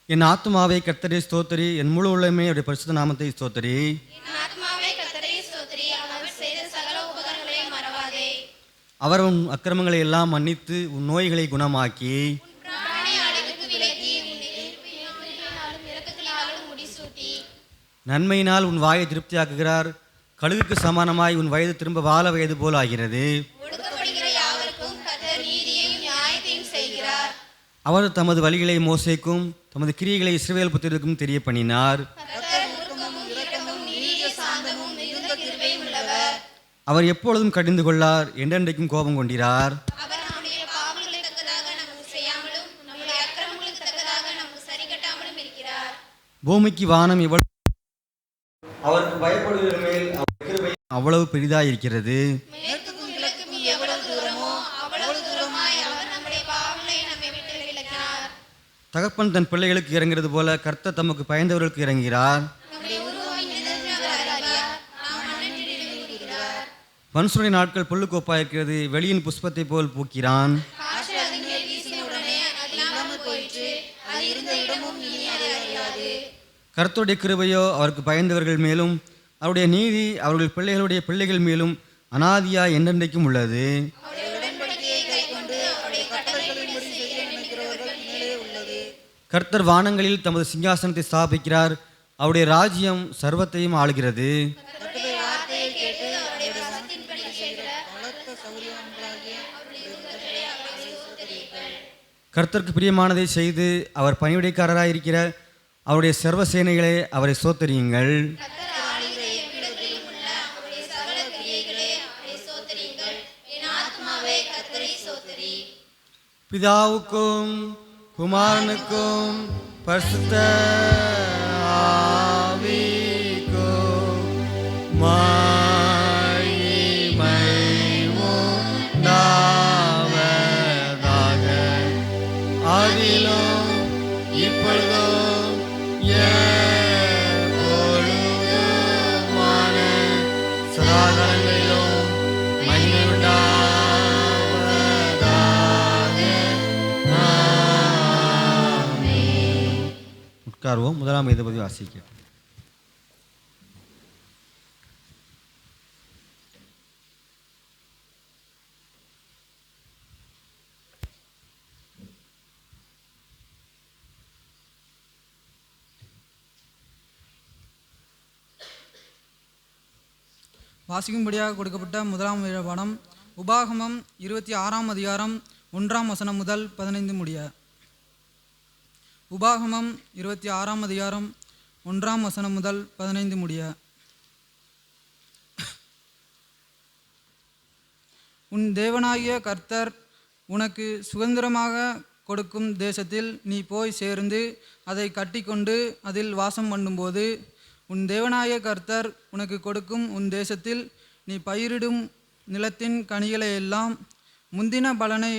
என் ஆத்துமாவை கர்த்தரை ஸ்தோத்திரி, என் முழு உள்ளமே அவருடைய பரிசுத்த நாமத்தை ஸ்தோத்திரி. அவர் உன் அக்கிரமங்களை எல்லாம் மன்னித்து உன் நோய்களை குணமாக்கி நன்மையினால் உன் வாயை திருப்தியாக்குகிறார். கழுகுக்கு சமானமாய் உன் வயது திரும்ப வாழ வயது போல் ஆகிறது. அவர் தமது வழிகளை மோசேக்கும் தமது கிரியைகளை இஸ்ரவேல் புத்திரருக்கும் தெரிய பண்ணினார். அவர் எப்பொழுதும் கடிந்து கொள்ளார், என்றென்றைக்கும் கோபம் கொண்டிரார். பூமிக்கு வானம் எவ்வளவு அவருக்கு பயப்படுகிற மேல் அவ்வளவு பெரிதாயிருக்கிறது. தகப்பன் தன் பிள்ளைகளுக்கு இறங்கிறது போல கர்த்தர் தமக்கு பயந்தவர்களுக்கு இறங்குகிறார். மனுஷனுடைய நாட்கள் புல்லுக்கு ஒப்பாயிருக்கிறது, வெளியின் புஷ்பத்தை போல் பூக்கிறான். கர்த்தருடைய கிருபையோ அவருக்கு பயந்தவர்கள் மேலும் அவருடைய நீதி அவர்கள் பிள்ளைகளுடைய பிள்ளைகள் மேலும் அனாதியா என்றென்றைக்கும் உள்ளது. கர்த்தர் வானங்களில் தமது சிங்காசனத்தை ஸ்தாபிக்கிறார், அவருடைய ராஜ்யம் சர்வத்தையும் ஆளுகிறது. கர்த்தருக்கு பிரியமானதை செய்து அவர் பணிவிடைக்காரராயிருக்கிற அவருடைய சர்வ சேனைகளே அவரை ஸ்தோத்திரியுங்கள். பிதாவுக்கும் குமாரனுக்கும் பரிசுத்த ஆவிக்கும் மகிமை உண்டாவதாக, அதிலும் இப்பொழுதும் எப்பொழுதுமான சதாகாலங்களிலும் மகிமை உட்கார்வோம். முதலாம் நீதிபதி வாசிக்க. வாசிக்கும்படியாக கொடுக்கப்பட்ட முதலாம் பாடம் உபாகமம் 26ஆம் அதிகாரம் 1ஆம் வசனம் முதல் 15 முடிய. உபாகமம் 26ஆம் அதிகாரம் 1ஆம் வசனம் முதல் 15 முடிய. உன் தேவனாகிய கர்த்தர் உனக்கு சுதந்திரமாக கொடுக்கும் தேசத்தில் நீ போய் சேர்ந்து அதை கட்டிக்கொண்டு அதில் வாசம் பண்ணும்போது, உன் தேவனாகிய கர்த்தர் உனக்கு கொடுக்கும் உன் தேசத்தில் நீ பயிரிடும் நிலத்தின் கனிகளை எல்லாம் முந்தின பலனை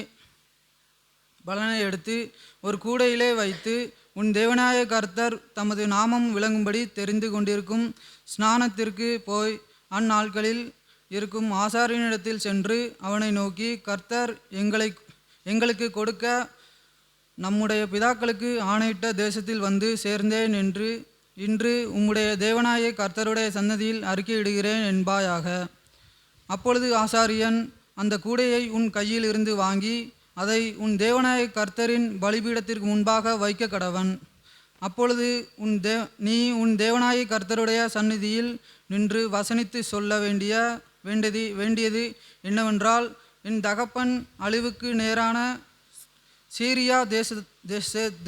எடுத்து ஒரு கூடையிலே வைத்து, உன் தேவனாகிய கர்த்தர் தமது நாமம் விளங்கும்படி தெரிந்து கொண்டிருக்கும் ஸ்நானத்திற்கு போய் அந்நாட்களில் இருக்கும் ஆசாரியனிடத்தில் சென்று அவனை நோக்கி, கர்த்தர் எங்களுக்கு கொடுக்க நம்முடைய பிதாக்களுக்கு ஆணையிட்ட தேசத்தில் வந்து சேர்ந்தேன் என்று இன்று உம்முடைய தேவனாகிய கர்த்தருடைய சன்னதியில் அறிக்கையிடுகிறேன் என்பாயாக. அப்பொழுது ஆசாரியன் அந்த கூடையை உன் கையில் இருந்து வாங்கி அதை உன் தேவனாகிய கர்த்தரின் பலிபீடத்திற்கு முன்பாக வைக்க கடவன். அப்பொழுது நீ உன் தேவனாகிய கர்த்தருடைய சந்நிதியில் நின்று வசனித்து சொல்ல வேண்டியது என்னவென்றால், என் தகப்பன் அழிவுக்கு நேரான சீரியா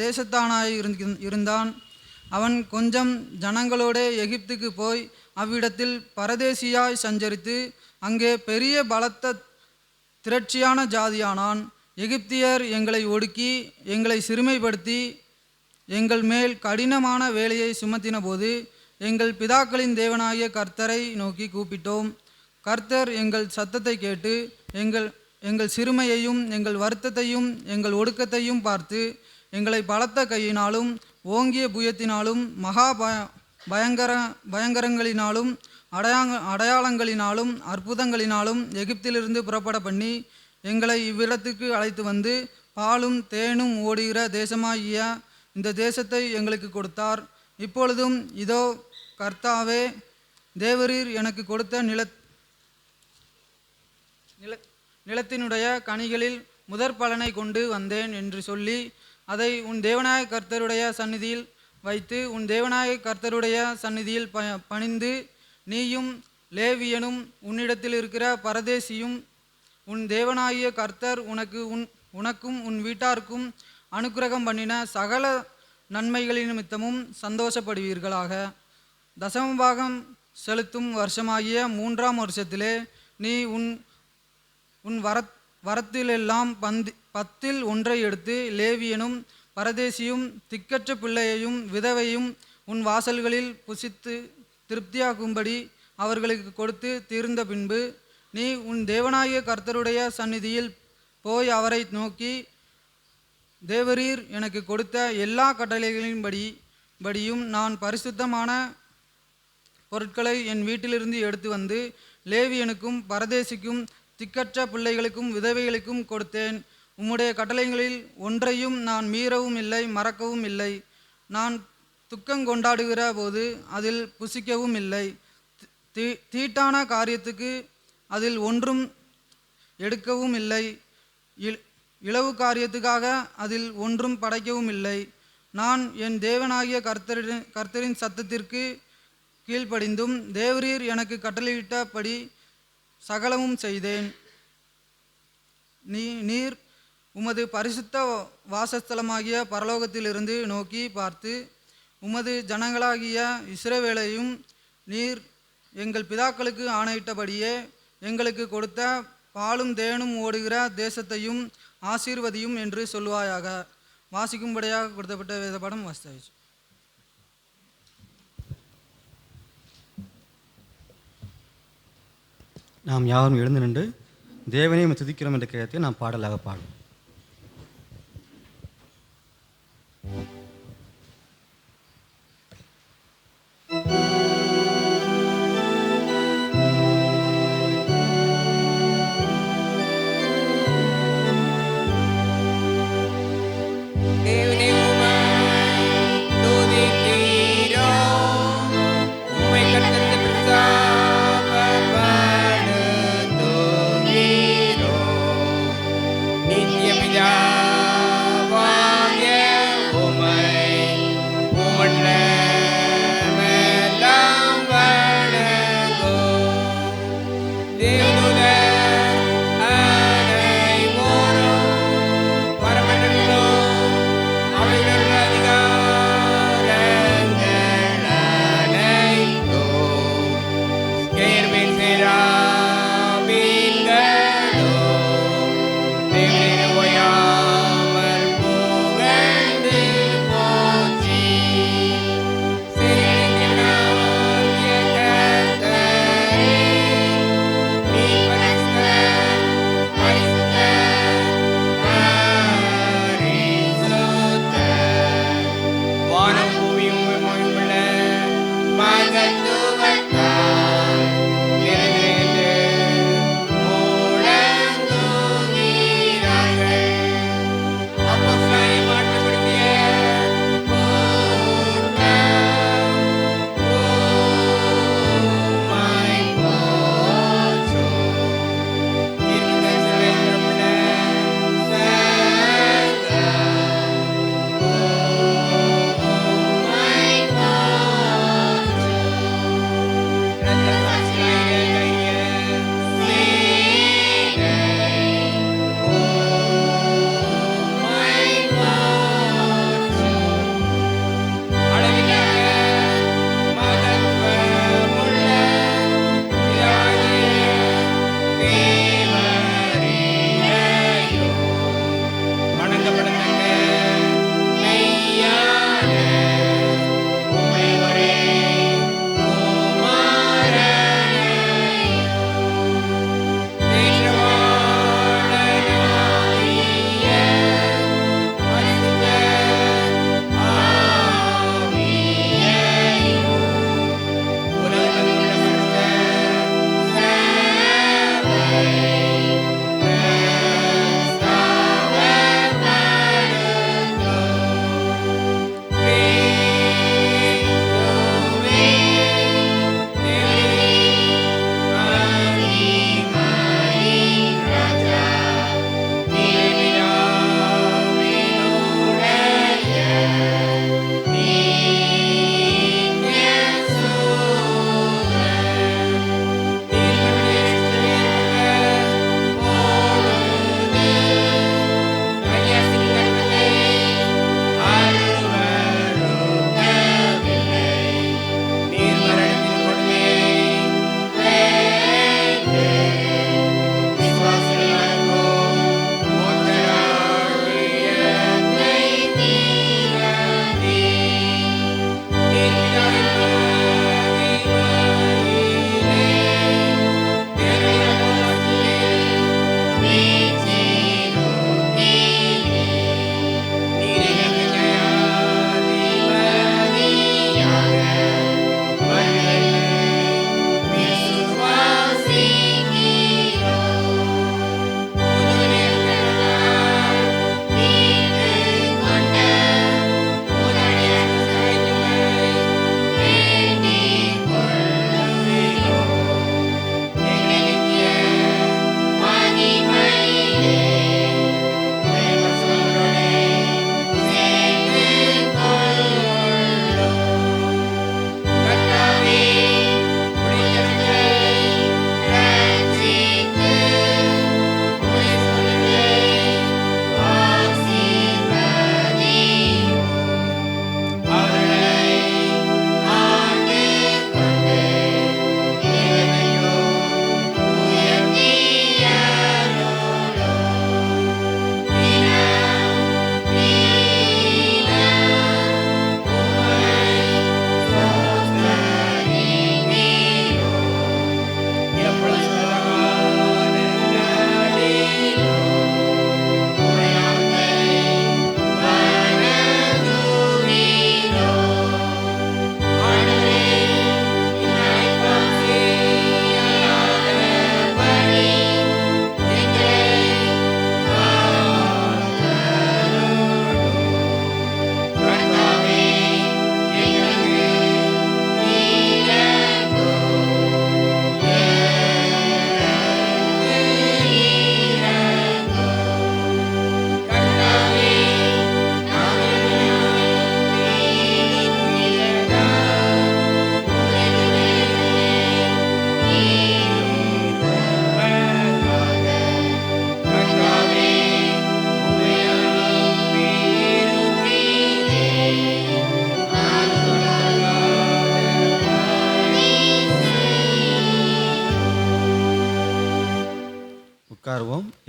தேசத்தானாய் இருந்தான். அவன் கொஞ்சம் ஜனங்களோட எகிப்துக்கு போய் அவ்விடத்தில் பரதேசியாய் சஞ்சரித்து அங்கே பெரிய பலத்த திரட்சியான ஜாதியானான். எகிப்தியர் எங்களை ஒடுக்கி எங்களை சிறுமைப்படுத்தி எங்கள் மேல் கடினமான வேலையை சுமத்தின போது எங்கள் பிதாக்களின் தேவனாகிய கர்த்தரை நோக்கி கூப்பிட்டோம். கர்த்தர் எங்கள் சத்தத்தை கேட்டு எங்கள் சிறுமையையும் எங்கள் வருத்தத்தையும் எங்கள் ஒடுக்கத்தையும் பார்த்து எங்களை பலத்த கையினாலும் ஓங்கிய புயத்தினாலும் மகா பயங்கரங்களினாலும் அடையாளங்களினாலும் அற்புதங்களினாலும் எகிப்திலிருந்து புறப்பட பண்ணி எங்களை இவ்விடத்துக்கு அழைத்து வந்து பாலும் தேனும் ஓடுகிற தேசமாகிய இந்த தேசத்தை எங்களுக்கு கொடுத்தார். இப்பொழுதும் இதோ கர்த்தாவே, தேவரீர் எனக்கு கொடுத்த நிலத்தினுடைய கனிகளில் முதற் பலனை கொண்டு வந்தேன் என்று சொல்லி அதை உன் தேவனாய கர்த்தருடைய சந்நிதியில் வைத்து உன் தேவனாய கர்த்தருடைய சந்நிதியில் பணிந்து, நீயும் லேவியனும் உன்னிடத்தில் இருக்கிற பரதேசியும் உன் தேவனாகிய கர்த்தர் உனக்கும் உன் வீட்டாருக்கும் அனுக்கிரகம் பண்ணின சகல நன்மைகளின் நிமித்தமும் சந்தோஷப்படுவீர்களாக. தசமபாகம் செலுத்தும் வருஷமாகிய 3ஆம் வருஷத்திலே நீ உன் வரத்திலெல்லாம் 10ல் 1 எடுத்து லேவியனும் பரதேசியும் திக்கற்ற பிள்ளையையும் விதவையும் உன் வாசல்களில் புசித்து திருப்தியாகும்படி அவர்களுக்கு கொடுத்து தீர்ந்த பின்பு, நீ உன் தேவனாகிய கர்த்தருடைய சந்நிதியில் போய் அவரை நோக்கி, தேவரீர் எனக்கு கொடுத்த எல்லா கட்டளைகளின்படியும் நான் பரிசுத்தமான பொருட்களை என் வீட்டிலிருந்து எடுத்து வந்து லேவியனுக்கும் பரதேசிக்கும் திக்கற்ற பிள்ளைகளுக்கும் விதவைகளுக்கும் கொடுத்தேன். உம்முடைய கட்டளைகளில் ஒன்றையும் நான் மீறவும் இல்லை, மறக்கவும் இல்லை. நான் துக்கங்கொண்டாடுகிற போது அதில் புசிக்கவும் இல்லை. தீட்டான காரியத்துக்கு அதில் ஒன்றும் எடுக்கவும் இல்லை. இளவு காரியத்துக்காக அதில் ஒன்றும் படைக்கவும் இல்லை. நான் என் தேவனாகிய கர்த்தரின் சத்தத்திற்கு கீழ்ப்படிந்தும் தேவரீர் எனக்கு கட்டளையிட்டபடி சகலமும் செய்தேன். நீர் உமது பரிசுத்த வாசஸ்தலமாகிய பரலோகத்திலிருந்து நோக்கி பார்த்து உமது ஜனங்களாகிய இஸ்ரவேலையும் நீர் எங்கள் பிதாக்களுக்கு ஆணையிட்டபடியே எங்களுக்கு கொடுத்த பாலும் தேனும் ஓடுகிற தேசத்தையும் ஆசீர்வதியும் என்று சொல்வாயாக. வாசிக்கும்படியாக கொடுத்தப்பட்ட வேதபாடம் வாசித்தாயிற்று. நாம் யாரும் எழுந்து நின்று தேவனையும் துதிக்கிறோம் என்ற கருத்தை நாம் பாடலாக பாடும். Ni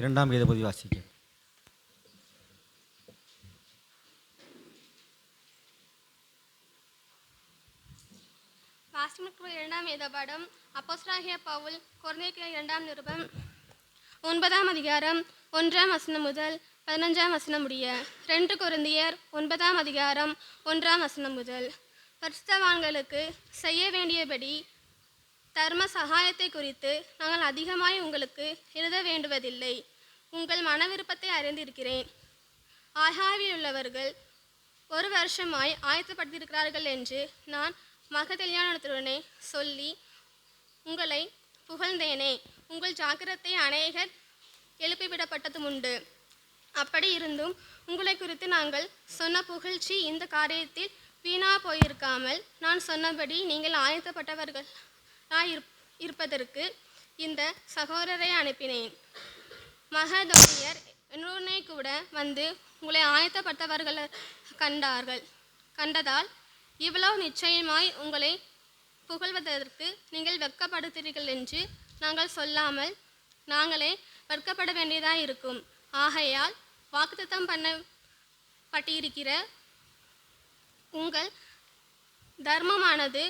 2ஆம் வேதபதி வாசிக்க. வாசிமுக்கு 2ஆம் வேத பாடம் அப்போஸ்தலனாகிய பவுல் கொரிந்தியருக்கு 2ஆம் நிருபம் 9ஆம் அதிகாரம் 1ஆம் வசனம் முதல் 15ஆம் வசனம் முடிய. 2 கொரிந்தியர் 9ஆம் அதிகாரம் 1ஆம் வசனம் முதல். பரிசுத்தவான்களுக்கு செய்ய வேண்டியபடி தர்ம சகாயத்தை குறித்து நாங்கள் அதிகமாய் உங்களுக்கு எழுத வேண்டுவதில்லை. உங்கள் மன விருப்பத்தை அறிந்திருக்கிறேன். ஆகாவில் உள்ளவர்கள் 1 வருஷமாய் ஆயத்தப்படுத்தியிருக்கிறார்கள் என்று நான் மகதலியானத்துடனே சொல்லி உங்களை புகழ்ந்தேனே. உங்கள் ஜாக்கிரத்தை அநேகர் எழுப்பிவிடப்பட்டதும் உண்டு. அப்படி இருந்தும் உங்களை குறித்து நாங்கள் சொன்ன புகழ்ச்சி இந்த காரியத்தில் வீணா போயிருக்காமல், நான் சொன்னபடி நீங்கள் ஆயத்தப்பட்டவர்களாய் இருப்பதற்கு இந்த சகோதரரை அனுப்பினேன். மகதோனியர் என்னுடனே கூட வந்து உங்களை ஆயத்தப்பட்டவர்கள் கண்டதால் இவ்வளவு நிச்சயமாய் உங்களை புகழ்வதற்கு நீங்கள் வெட்கப்படுத்தீர்கள் என்று நாங்கள் சொல்லாமல் நாங்களே வெட்கப்பட வேண்டியதாக இருக்கும். ஆகையால் வாக்குத்தத்தம் பண்ணப்பட்டிருக்கிற உங்கள் தர்மமானது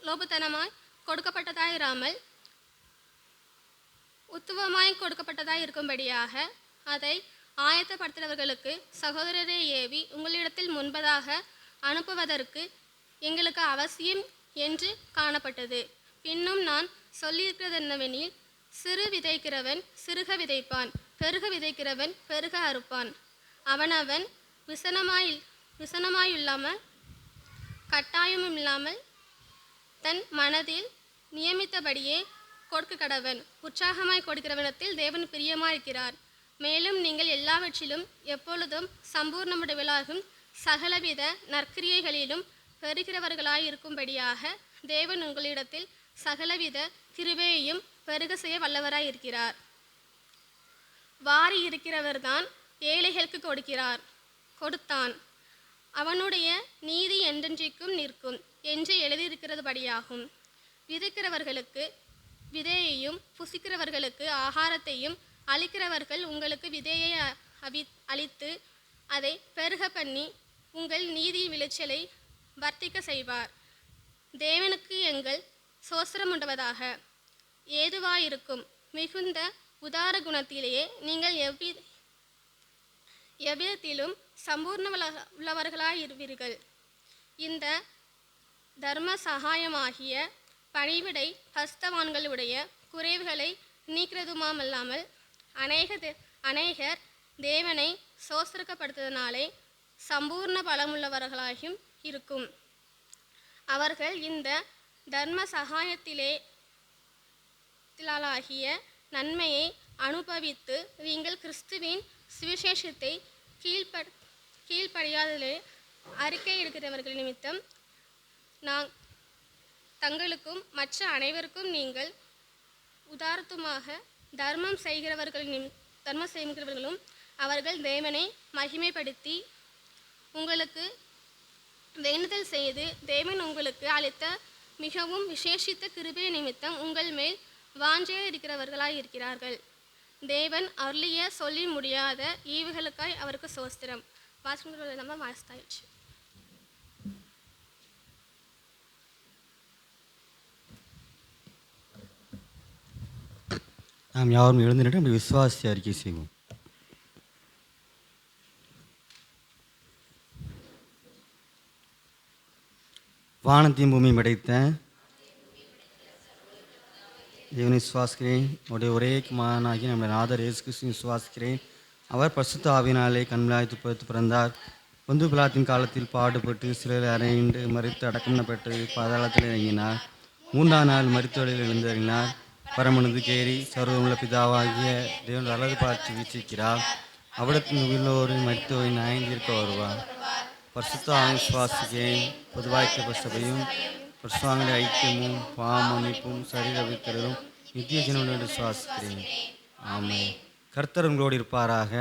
லோபத்தனமாய் கொடுக்கப்பட்டதாயிராமல் உத்துவமாய் கொடுக்கப்பட்டதாய் இருக்கும்படியாக அதை ஆயத்தப்படுத்துகிறவர்களுக்கு சகோதரரை ஏவி உங்களிடத்தில் முன்பதாக அனுப்புவதற்கு எங்களுக்கு அவசியம் என்று காணப்பட்டது. பின்னும் நான் சொல்லியிருக்கிறது என்னவெனில், சிறு விதைக்கிறவன் சிறுக விதைப்பான், பெருக விதைக்கிறவன் பெருக அறுப்பான். அவனவன் விசனமாயில்லாமல் கட்டாயமும் இல்லாமல் தன் மனதில் நியமித்தபடியே கொடுக்க கடவன். உற்சாகமாய் கொடுக்கிறவனத்தில் தேவன் பிரியமாயிருக்கிறார். மேலும் நீங்கள் எல்லாவற்றிலும் எப்பொழுதும் சம்பூர்ணமுடையவர்களாகும் சகலவித நற்கிரியைகளிலும் பெறுகிறவர்களாய் இருக்கும்படியாக தேவன் உங்களிடத்தில் சகலவித கிருபையையும் பெருக செய்ய வல்லவராய் இருக்கிறார். வாரி இருக்கிறவர்தான் ஏழைகளுக்கு கொடுத்தான். அவனுடைய நீதி என்றென்றைக்கும் நிற்கும் என்று எழுதியிருக்கிறதுபடியாகும். விதைக்கிறவர்களுக்கு விதையையும் புசிக்கிறவர்களுக்கு ஆகாரத்தையும் அளிக்கிறவர்கள் உங்களுக்கு விதையை அளித்து அதை பெருக பண்ணி உங்கள் நீதி விளைச்சலை வர்த்திக்க செய்வார். தேவனுக்கு எங்கள் சோஸ்திரம் உண்டுவதாக. ஏதுவாயிருக்கும் மிகுந்த உதார குணத்திலேயே நீங்கள் எவ்விதத்திலும் சம்பூர்ண உள்ளவர்களாயிருவீர்கள். இந்த தர்ம சகாயமாகிய பணிவிடை பரிசுத்தவான்களுடைய குறைவுகளை நீக்கிறதுமாமல்லாமல் அநேகர் தேவனை சோஸ்திரப்படுத்துவதனாலே சம்பூர்ண பலமுள்ளவர்களாகியும் இருக்கும். அவர்கள் இந்த தர்ம சகாயத்திலாகிய நன்மையை அனுபவித்து நீங்கள் கிறிஸ்துவின் சுவிசேஷத்தை கீழ்ப்படியாதலே அறிக்கை எடுக்கிறவர்கள் நிமித்தம் தங்களுக்கும் மற்ற அனைவருக்கும் நீங்கள் உதாரத்துமாக தர்மம் செய்கிறவர்களும் அவர்கள் தேவனை மகிமைப்படுத்தி உங்களுக்கு வேண்டுதல் செய்து தேவன் உங்களுக்கு அளித்த மிகவும் விசேஷித்த கிருபை நிமித்தம் உங்கள் மேல் வாஞ்சையாக இருக்கிறவர்களாய் இருக்கிறார்கள். தேவன் அருளிய சொல்லி முடியாத ஈவுகளுக்காய் அவருக்கு சோஸ்திரம். வாசகங்கள் நம்ம வாசித்தாயிடுச்சு. நாம் யாரும் எழுந்திட்டு நம்முடைய விசுவாசி அறிக்கை செய்வோம். வானத்தையும் பூமியும் படைத்த தேவனை விசுவாசிக்கிறேன். அவருடைய ஒரே குமாரனாகி நம்முடைய நாதர் இயேசு கிறிஸ்துவை விசுவாசிக்கிறேன். அவர் பரிசுத்த ஆவியினாலே கண்மலாய் துப்பத்து பிறந்தார். பொந்து பிலாத்தின் காலத்தில் பாடுபட்டு சிலர் அறைந்து மறித்து அடக்கம்னப்பட்டு பாதாளத்தில் இறங்கினார். 3ஆம் நாள் மரித்தோரில் எழுந்தறினார். பரமனது கேரி சர்வமுள்ள பிதாவாகிய தேவன் வலது பார்த்து வீச்சிருக்கிறார். அவிடத்தின் உள்ளோரு மரித்தோரை நியாயந்தீர்க்க வருவார். பரிசுத்த ஆவியை விசுவாசிக்கிறேன். பொதுவாய்க்க சபையும் பரிசுத்தவான்களுடைய ஐக்கியமும் பாவமன்னிப்பும் சரீர விக்கிறதும் நித்திய ஜீவனோடு விசுவாசிக்கிறேன். ஆமென். கர்த்தர் உங்களோடு இருப்பாராக.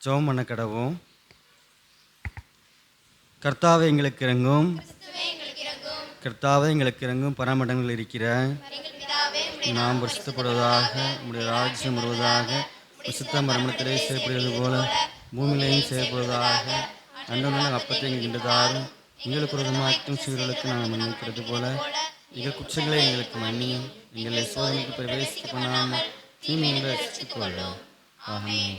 ஜெபம் பண்ண கடவோம். கர்த்தாவே எங்களுக்கு இறங்கும். கர்த்தாவே எங்களுக்கு இறங்கும். பரமண்டலங்களில் இருக்கிற நாம் பரிசுத்தப்படுவதாக, உம்முடைய ராஜ்யம் வருவதாக, சுத்தம் மரணத்திலே செய்யப்படுவது போல பூமியிலேயும் செய்யப்படுவதாக. அன்றொன்று அப்பத்தை எங்களுக்கு இன்று தாரும். எங்களுக்கு விரோதமாக்கும் சீர்களுக்கு நாங்கள் மன்னிக்கிறது போல எங்கள் குற்றங்களை எங்களுக்கு மன்னியும். எங்களை சோதனைக்கு பிரவேசிக்க பண்ணாமல் தீமைகளை ரட்சித்துக்கொள்ளும். ஆமென்.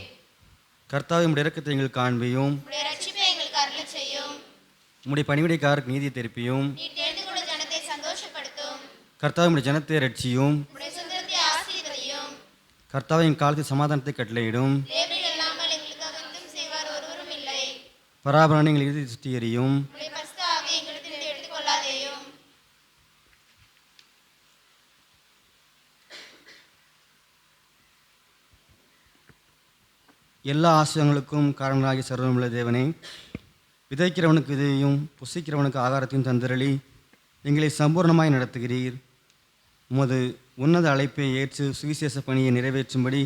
கர்த்தாவே, உம்முடைய இரக்கத்தை எங்களுக்கு காண்பியும். உம்முடைய ரட்சிப்பை எங்களுக்கு அருளச் செய்யும். உம்முடைய பணிவிடைக்காரருக்கு நீதியை திருப்பியும். நீர் தெரிந்து கொண்ட ஜனத்தை சந்தோஷப்படுத்தும். கர்த்தாவே, உம்முடைய ஜனத்தை ரட்சியும். உம்முடைய சுதந்திரத்தை ஆசீர்வதியும். கர்த்தாவே, எங்கள் காலத்தில் சமாதானத்தை கட்டளையிடும். தேவரீர் இல்லாமல் எங்களுக்காக யுத்தம் செய்வார் ஒருவரும் இல்லை. பராபரனை எங்கள் இறுதி சுற்றி எறியும். உம்முடைய பரிசுத்த ஆவியை எங்களிடத்தில் எடுத்துக்கொள்ளாதேயும். எல்லா ஆசிரியங்களுக்கும் காரணராகி சர்வமுள்ள தேவனே, விதைக்கிறவனுக்கு விதையையும் புசிக்கிறவனுக்கு ஆகாரத்தையும் தந்திரளி எங்களை சம்பூர்ணமாய் நடத்துகிறீர். உமது உன்னத அழைப்பை ஏற்று சுவிசேஷ பணியை நிறைவேற்றும்படி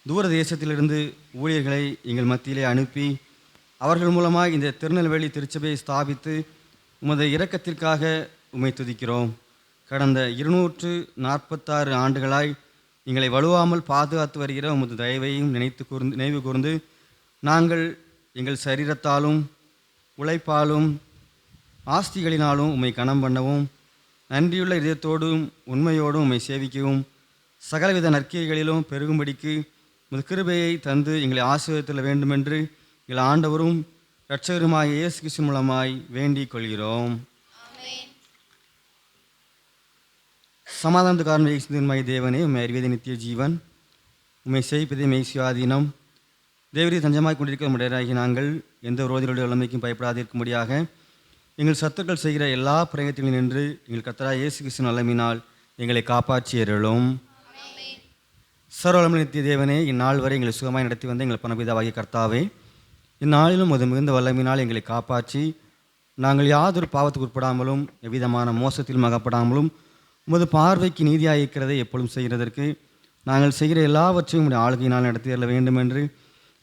தூர தேசத்திலிருந்து ஊழியர்களை எங்கள் மத்தியிலே அனுப்பி அவர்கள் மூலமாக இந்த திருநெல்வேலி திருச்சபையை ஸ்தாபித்து உமது இரக்கத்திற்காக உம்மை துதிக்கிறோம். கடந்த 246 ஆண்டுகளாய் எங்களை வலுவாமல் பாதுகாத்து வருகிற உமது தயவையும் நினைவு கூர்ந்து நாங்கள் எங்கள் சரீரத்தாலும் உழைப்பாலும் ஆஸ்திகளினாலும் உம்மை கனம் பண்ணவும், நன்றியுள்ள இதயத்தோடும் உண்மையோடும் உம்மை சேவிக்கவும், சகலவித நற்கிரிகளிலும் பெருகும்படிக்கு உமது கிருபையை தந்து எங்களை ஆசீர்வதித்தல் வேண்டுமென்று எங்கள் ஆண்டவரும் இரட்சகருமாகிய இயேசு கிறிஸ்து மூலமாய் வேண்டிக் கொள்கிறோம். சமாதானத்துக்காரன் இயேசுவின் தேவனே, உம்மை அறிவதே நித்திய ஜீவன், உம்மை சேவிப்பதே மெய் சுயாதீனம். தேவரீர் தஞ்சமாய் கொண்டிருக்க முடியாதாகி நாங்கள் எந்த விரோதிகளுடைய நிலைமைக்கும் பயப்படாதிருக்கும்படியாக எங்கள் சத்துக்கள் செய்கிற எல்லா பிரயத்திலும் நின்று எங்கள் கர்த்தராகிய இயேசு கிறிஸ்து நல்லமினால் எங்களை காப்பாற்றி அருளும். சர்வவல்லமை நித்திய தேவனே, இந்நாள் வரை எங்களை சுகமாய் நடத்தி வந்த எங்கள் பரமபிதாவாகிய கர்த்தாவே, இந்நாளிலும் அது மிகுந்த வல்லமையினால் எங்களை காப்பாற்றி நாங்கள் யாதொரு பாவத்துக்கு உட்படாமலும் எவ்விதமான மோசத்திலும் அகப்படாமலும் உமது பார்வைக்கு நீதியாக இருக்கிறதை எப்பொழுதும் செய்கிறதற்கு நாங்கள் செய்கிற எல்லாவற்றையும் உடைய ஆளுகையினால் நடத்தி தர வேண்டும் என்று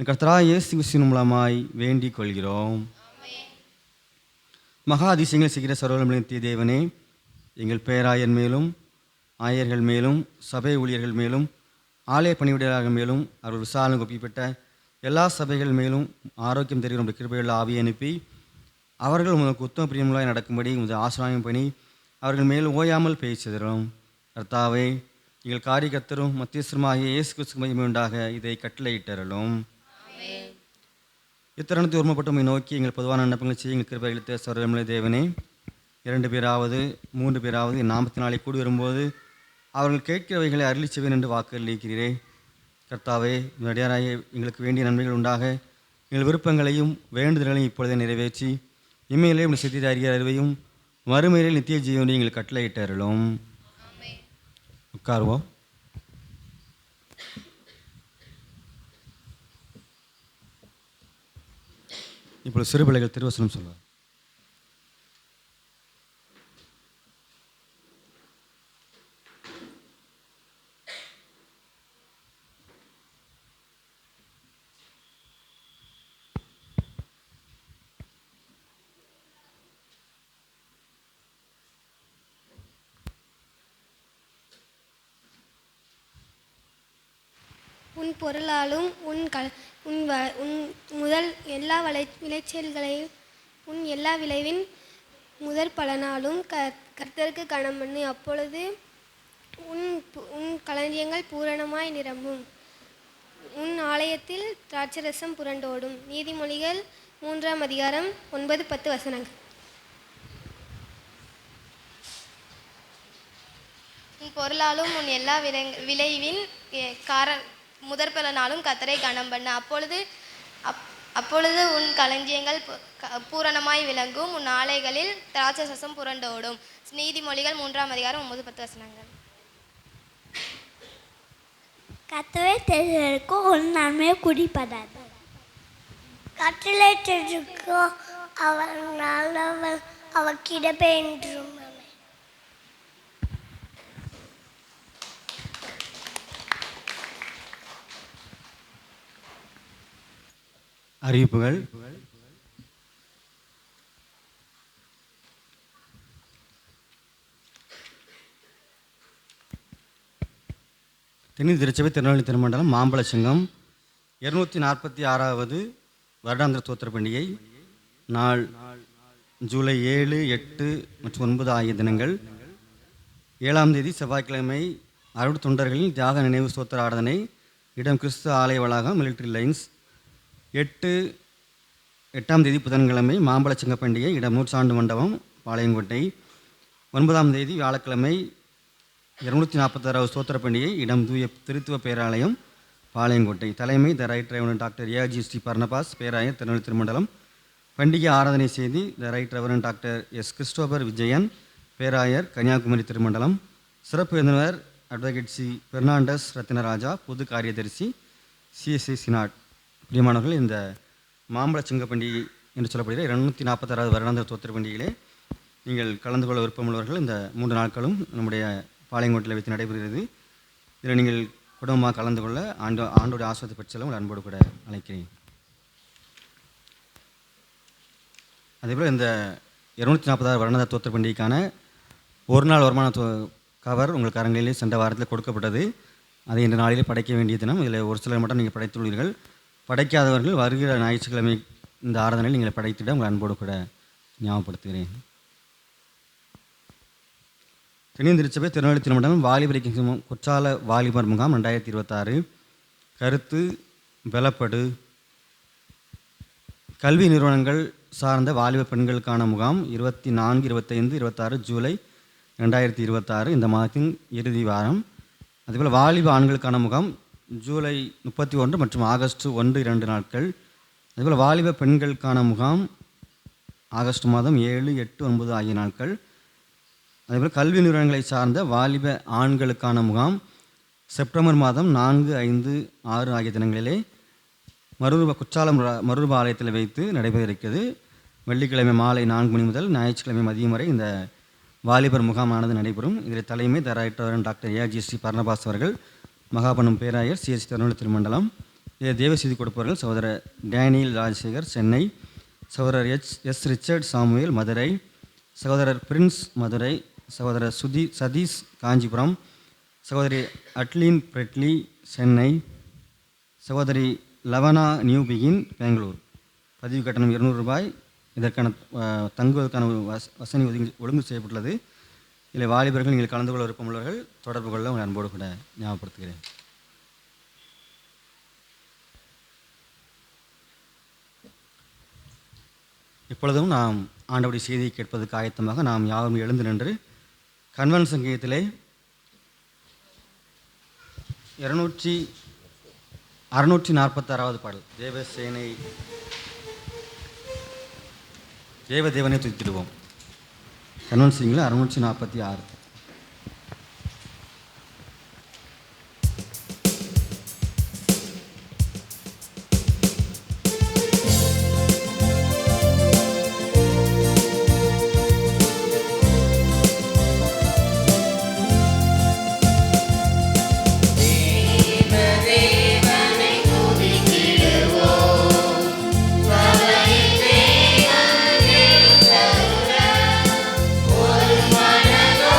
கர்த்தராகிய இயேசு கிறிஸ்துவின் மூலமாய் வேண்டிக் கொள்கிறோம். மகா அதிசயங்களை செய்கிற சர்வவல்லமை நித்திய தேவனே, எங்கள் பேராயர் மேலும் ஆயர்கள் மேலும் சபை ஊழியர்கள் மேலும் ஆலய பணிவிடையாளர்கள் மேலும் அவர்கள் விசாரணை ஒப்பிப்பட்ட எல்லா சபைகள் மேலும் ஆரோக்கியம் தெரிகிற உடைய கிருபையுள்ள ஆவியை அனுப்பி அவர்கள் உங்களுக்கு உத்தம பிரியமுள்ளாய் நடக்கும்படி உமது ஆசிரியம் பண்ணி அவர்கள் மேல் ஓயாமல் பேசிதரும். கர்த்தாவே, எங்கள் காரியகர்த்தரும் மத்தியஸ்தருமாகிய இயேசு கிறிஸ்து மகிமை உண்டாக இதை கட்டளையிட்டருளும். இத்தருணத்தை உரிமைப்பட்டு உம்மை நோக்கி எங்கள் பொதுவான விண்ணப்பங்களை செய்ய எங்கள் கிருபை அளித்த சர்வவல்லமை தேவனே, 2 பேராவது 3 பேராவது என் நாமத்தினாலே கூடி வரும்போது அவர்கள் கேட்கிறவைகளை அருளி செய்வேன் என்று வாக்கு அளிக்கிறீரே. கர்த்தாவே, நடிகாராக எங்களுக்கு வேண்டிய நன்மைகள் உண்டாக எங்கள் விருப்பங்களையும் வேண்டுதல்களையும் இப்பொழுதே நிறைவேற்றி இம்மையிலே உங்கள் சித்திய அறிகிற அறிவையும் மறுமையிலே நித்திய ஜீவனையும் எங்களுக்கு கட்டளையிட்டு அருளும். உட்காருவோம். இப்பொழுது சிறுபிள்ளைகள் திருவசனம் சொல்வார். உன் பொருளாலும் உன் முதல் எல்லா விளைச்சல்களையும் உன் எல்லா விளைவின் முதற் பலனாலும் கர்த்தருக்கு கனம் பண்ணு. அப்பொழுது உன் களஞ்சியங்கள் பூரணமாய் நிரம்பும். உன் ஆலயத்தில் திராட்சரசம் புரண்டோடும். நீதிமொழிகள் 3ஆம் அதிகாரம் 9-10 வசனங்கள். உன் பொருளாலும் உன் எல்லா விளைவின் முதற்பலனாலும் கர்த்தரை கனம் பண்ண. அப்பொழுது உன் களஞ்சியங்கள் பூரணமாய் விளங்கும். உன் ஆலைகளில் திராட்சரசம் புரண்டோடும். நீதிமொழிகள் 3ஆம் அதிகாரம் 9-10 வசனங்கள். கர்த்தரை தெரிஞ்சிருக்கும் உன் நன்மையை குடிப்படாது. கட்டளை தெரிஞ்சிருக்கும் அவர் நல்லவர், அவர் கிடப்பே என்றும். அறிவிப்புகள். தென் திருச்சபை திருநெல்வேலி திருமண்டலம் மாம்பழ சங்கம் 246வது வருடாந்திர தோத்திர பண்டிகை நாள் ஜூலை 7, 8 மற்றும் 9 ஆகிய தினங்கள். 7ஆம் தேதி செவ்வாய்க்கிழமை அருள் தொண்டர்களின் தியாக நினைவு ஸ்தோத்திர ஆராதனை, இடம் கிறிஸ்து ஆலய வளாகம், மிலிட்ரி லைன்ஸ். 8ஆம் தேதி புதன்கிழமை மாம்பழ சங்க பண்டிகை, இடம் நூற்றாண்டு மண்டபம், பாளையங்கோட்டை. 9ஆம் தேதி வியாழக்கிழமை 246வது ஸ்தோத்திர பண்டிகை, இடம் தூய திருத்துவ பேராலயம், பாளையங்கோட்டை. தலைமை the right reverend doctor ARG Sri Barnabas, பேராயர், திருநெல்வேலி திருமண்டலம். பண்டிகை ஆராதனை செய்தி the right reverend doctor S Christopher Vijayan, பேராயர், கன்னியாகுமரி திருமண்டலம். சிறப்பு விருந்தினர் அட்வொகேட் சி பெர்னாண்டஸ் ரத்தினராஜா, பொது காரியதரிசி, சிஎஸ்ஐ சினாட். பிரியமானவர்கள், இந்த மாம்பழ சங்க பண்டிகை என்று சொல்லப்படுகிற 246வது வருடாந்திர தோத்திர பண்டிகையிலே நீங்கள் கலந்து கொள்ள விருப்பமுள்ளவர்கள் இந்த 3 நாட்களும் நம்முடைய பாளையங்கோட்டில் வைத்து நடைபெறுகிறது. இதில் நீங்கள் குடும்பமாக கலந்து கொள்ள ஆண்டோடைய ஆசிரியத்தை பெற்று செல்ல உங்கள் அன்போடு கூட அழைக்கிறேன். அதேபோல் இந்த 246வது வருடாந்திர தோத்திர பண்டிகைக்கான ஒரு நாள் வருமான கவர் உங்கள் கரங்களிலே சென்ற வாரத்தில் கொடுக்கப்பட்டது. அதை இன்று நாளிலே படைக்க வேண்டிய தினம். இதில் ஒரு சிலர் மட்டும் நீங்கள் படைத்துள்ளீர்கள். படைக்காதவர்கள் வருகிற ஞாயிற்றுக்கிழமை இந்த ஆராதனையில் நீங்கள் படைத்திட உங்கள் அன்போடு கூட ஞாபகப்படுத்துகிறேன். திருச்சபை திருநெல்வேலி திருமண்டலம் வாலிபரிக்கு குற்றால வாலிபர் முகாம் 2026. கருத்து பலப்படு. கல்வி நிறுவனங்கள் சார்ந்த வாலிப பெண்களுக்கான முகாம் 24, 25, 26 ஜூலை 2026 இந்த மாதத்தின் இறுதி வாரம். அதேபோல் வாலிப ஆண்களுக்கான முகாம் ஜூலை 31 மற்றும் ஆகஸ்ட் 1, 2 நாட்கள். அதேபோல் வாலிப பெண்களுக்கான முகாம் ஆகஸ்ட் மாதம் 7, 8, 9 ஆகிய நாட்கள். அதேபோல் கல்வி நிறுவனங்களை சார்ந்த வாலிப ஆண்களுக்கான முகாம் செப்டம்பர் மாதம் 4, 5, 6 ஆகிய தினங்களிலே குற்றாலம் மறுரூப ஆலயத்தில் வைத்து நடைபெற இருக்கிறது. வெள்ளிக்கிழமை மாலை 4 மணி முதல் ஞாயிற்றுக்கிழமை மதியம் வரை இந்த வாலிபர் முகாமானது நடைபெறும். இதில் தலைமை the right reverend doctor ARG Sri Barnabas அவர்கள், மகாபணம் பேராயர், சிஎஸ்சி திருநெல்வேலி திருமண்டலம். இதை தேவ செய்தி கொடுப்பவர்கள் சகோதரர் டேனியல் ராஜசேகர், சென்னை. சகோதரர் எஸ் ரிச்சர்ட் சாமுவேல், மதுரை. சகோதரர் பிரின்ஸ், மதுரை. சகோதரர் சதீஷ், காஞ்சிபுரம். சகோதரி அட்லீன் பிரெட்லி, சென்னை. சகோதரி லவனா நியூ பிகின், பெங்களூர். பதிவு கட்டணம் 200 ரூபாய். இதற்கான தங்குவதற்கான வசதி ஒழுங்கு செய்யப்பட்டுள்ளது. இதில் வாலிபர்கள் நீங்கள் கலந்து கொள்ள விருப்பமுள்ளவர்கள் தொடர்பு கொள்ள உங்கள் அன்போடு கூட ஞாபகப்படுத்துகிறேன். இப்பொழுதும் நாம் ஆண்டவருடைய செய்தியை கேட்பதற்கு ஆயத்தமாக நாம் யாரும் எழுந்து நின்று கன்வென்ட் சங்கீதத்திலே 646வது பாடல் தேவதேவனை துதித்திடுவோம். கன்வென்ட் சங்கீதம் 646. மனதோ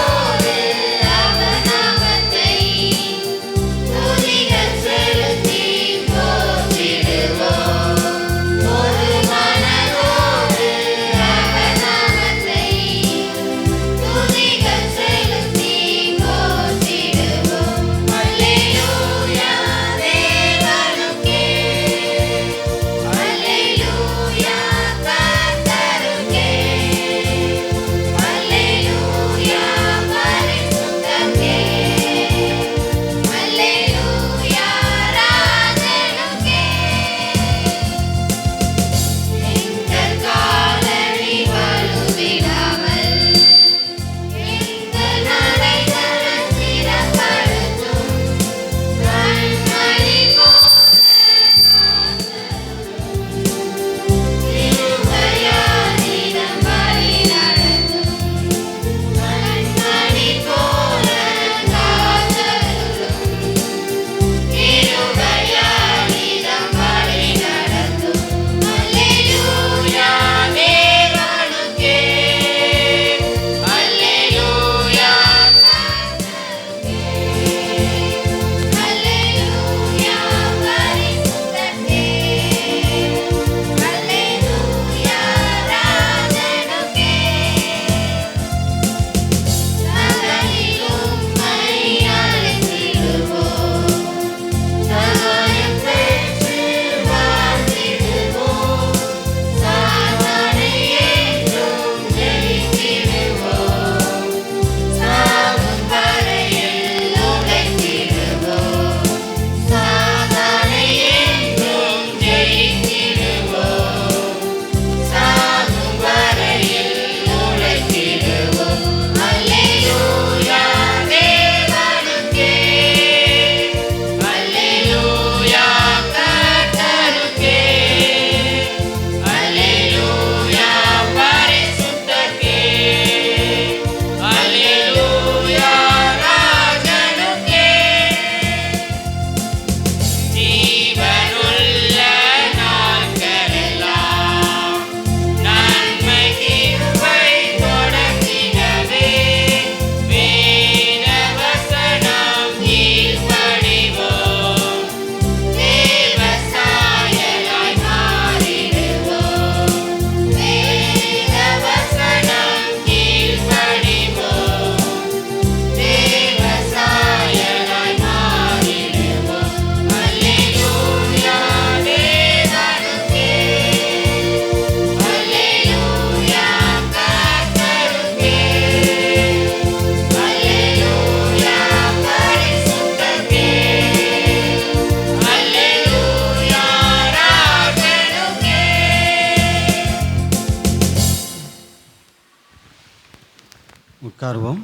உட்காருவோம்.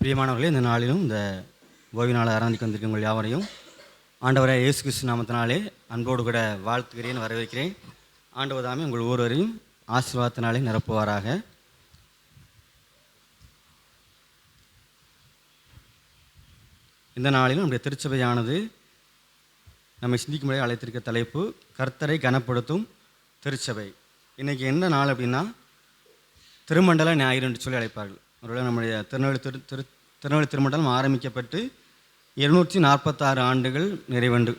பிரியமானவர்களே, இந்த நாளிலும் இந்த ஓய்வு நாளை ஆராதிக்க வந்திருக்கும் உங்கள் யாவரையும் ஆண்டவராக இயேசு கிறிஸ்து நாமத்தினாலே அன்போடு கூட வாழ்த்துகிறேன், வரவேற்கிறேன். ஆண்டவர் தாமே உங்கள் ஒவ்வொருவரையும் ஆசீர்வாதத்தினாலே நிரப்புவாராக. இந்த நாளிலும் நம்முடைய திருச்சபையானது நம்மை சிந்திக்கும்படி அழைத்திருக்க தலைப்பு கர்த்தரை கனப்படுத்தும் திருச்சபை. இன்றைக்கி என்ன நாள் அப்படின்னா திருமண்டல ஞாயிறு என்று சொல்லி அழைப்பார்கள். ஒருவேளை நம்முடைய திருநெல்வேலி திருமண்டலம் ஆரம்பிக்கப்பட்டு 246 ஆண்டுகள்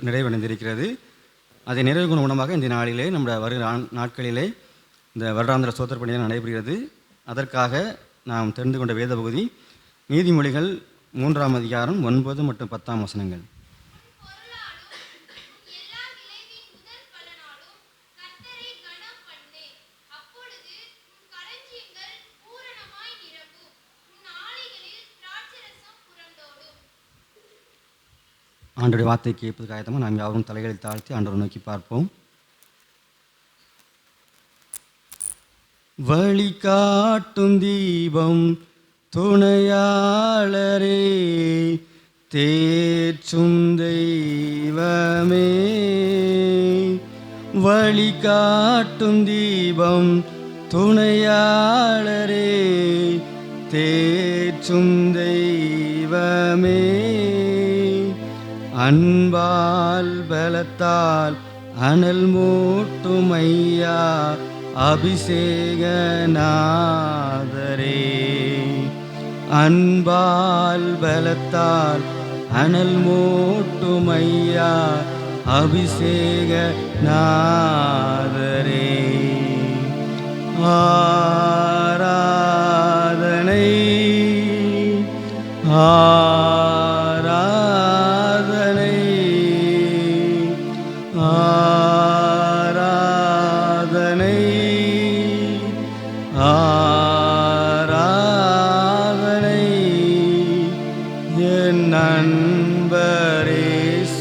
நிறைவடைந்திருக்கிறது. அதை நிறைவு குணமாக இந்த நாளிலே நம்முடைய வருகிற நாட்களிலே இந்த வருடாந்திர சோத்திர பணிகள் நடைபெறுகிறது. அதற்காக நாம் தெரிந்து கொண்ட வேத பகுதி நீதிமொழிகள் 3ஆம் அதிகாரம் 9 மற்றும் 10ஆம் வசனங்கள். ஆண்டோடைய வார்த்தை கேட்பதுக்கு ஆயத்தமாக நாம் யாரும் தலைகளை தாழ்த்தி ஆண்டவரை நோக்கி பார்ப்போம். வழிகாட்டும் தீபம் துணையாளரே, தேற்றும் தெய்வமே. வழிகாட்டும் தீபம் துணையாளரே, தேற்றும் தெய்வமே. அன்பால் பலத்தால் அனல் மூட்டும் ஐயா அபிஷேகநாதரே. அன்பால் பலத்தால் அனல் மூட்டும் ஐயா அபிஷேகநாதரே. ஆராதனை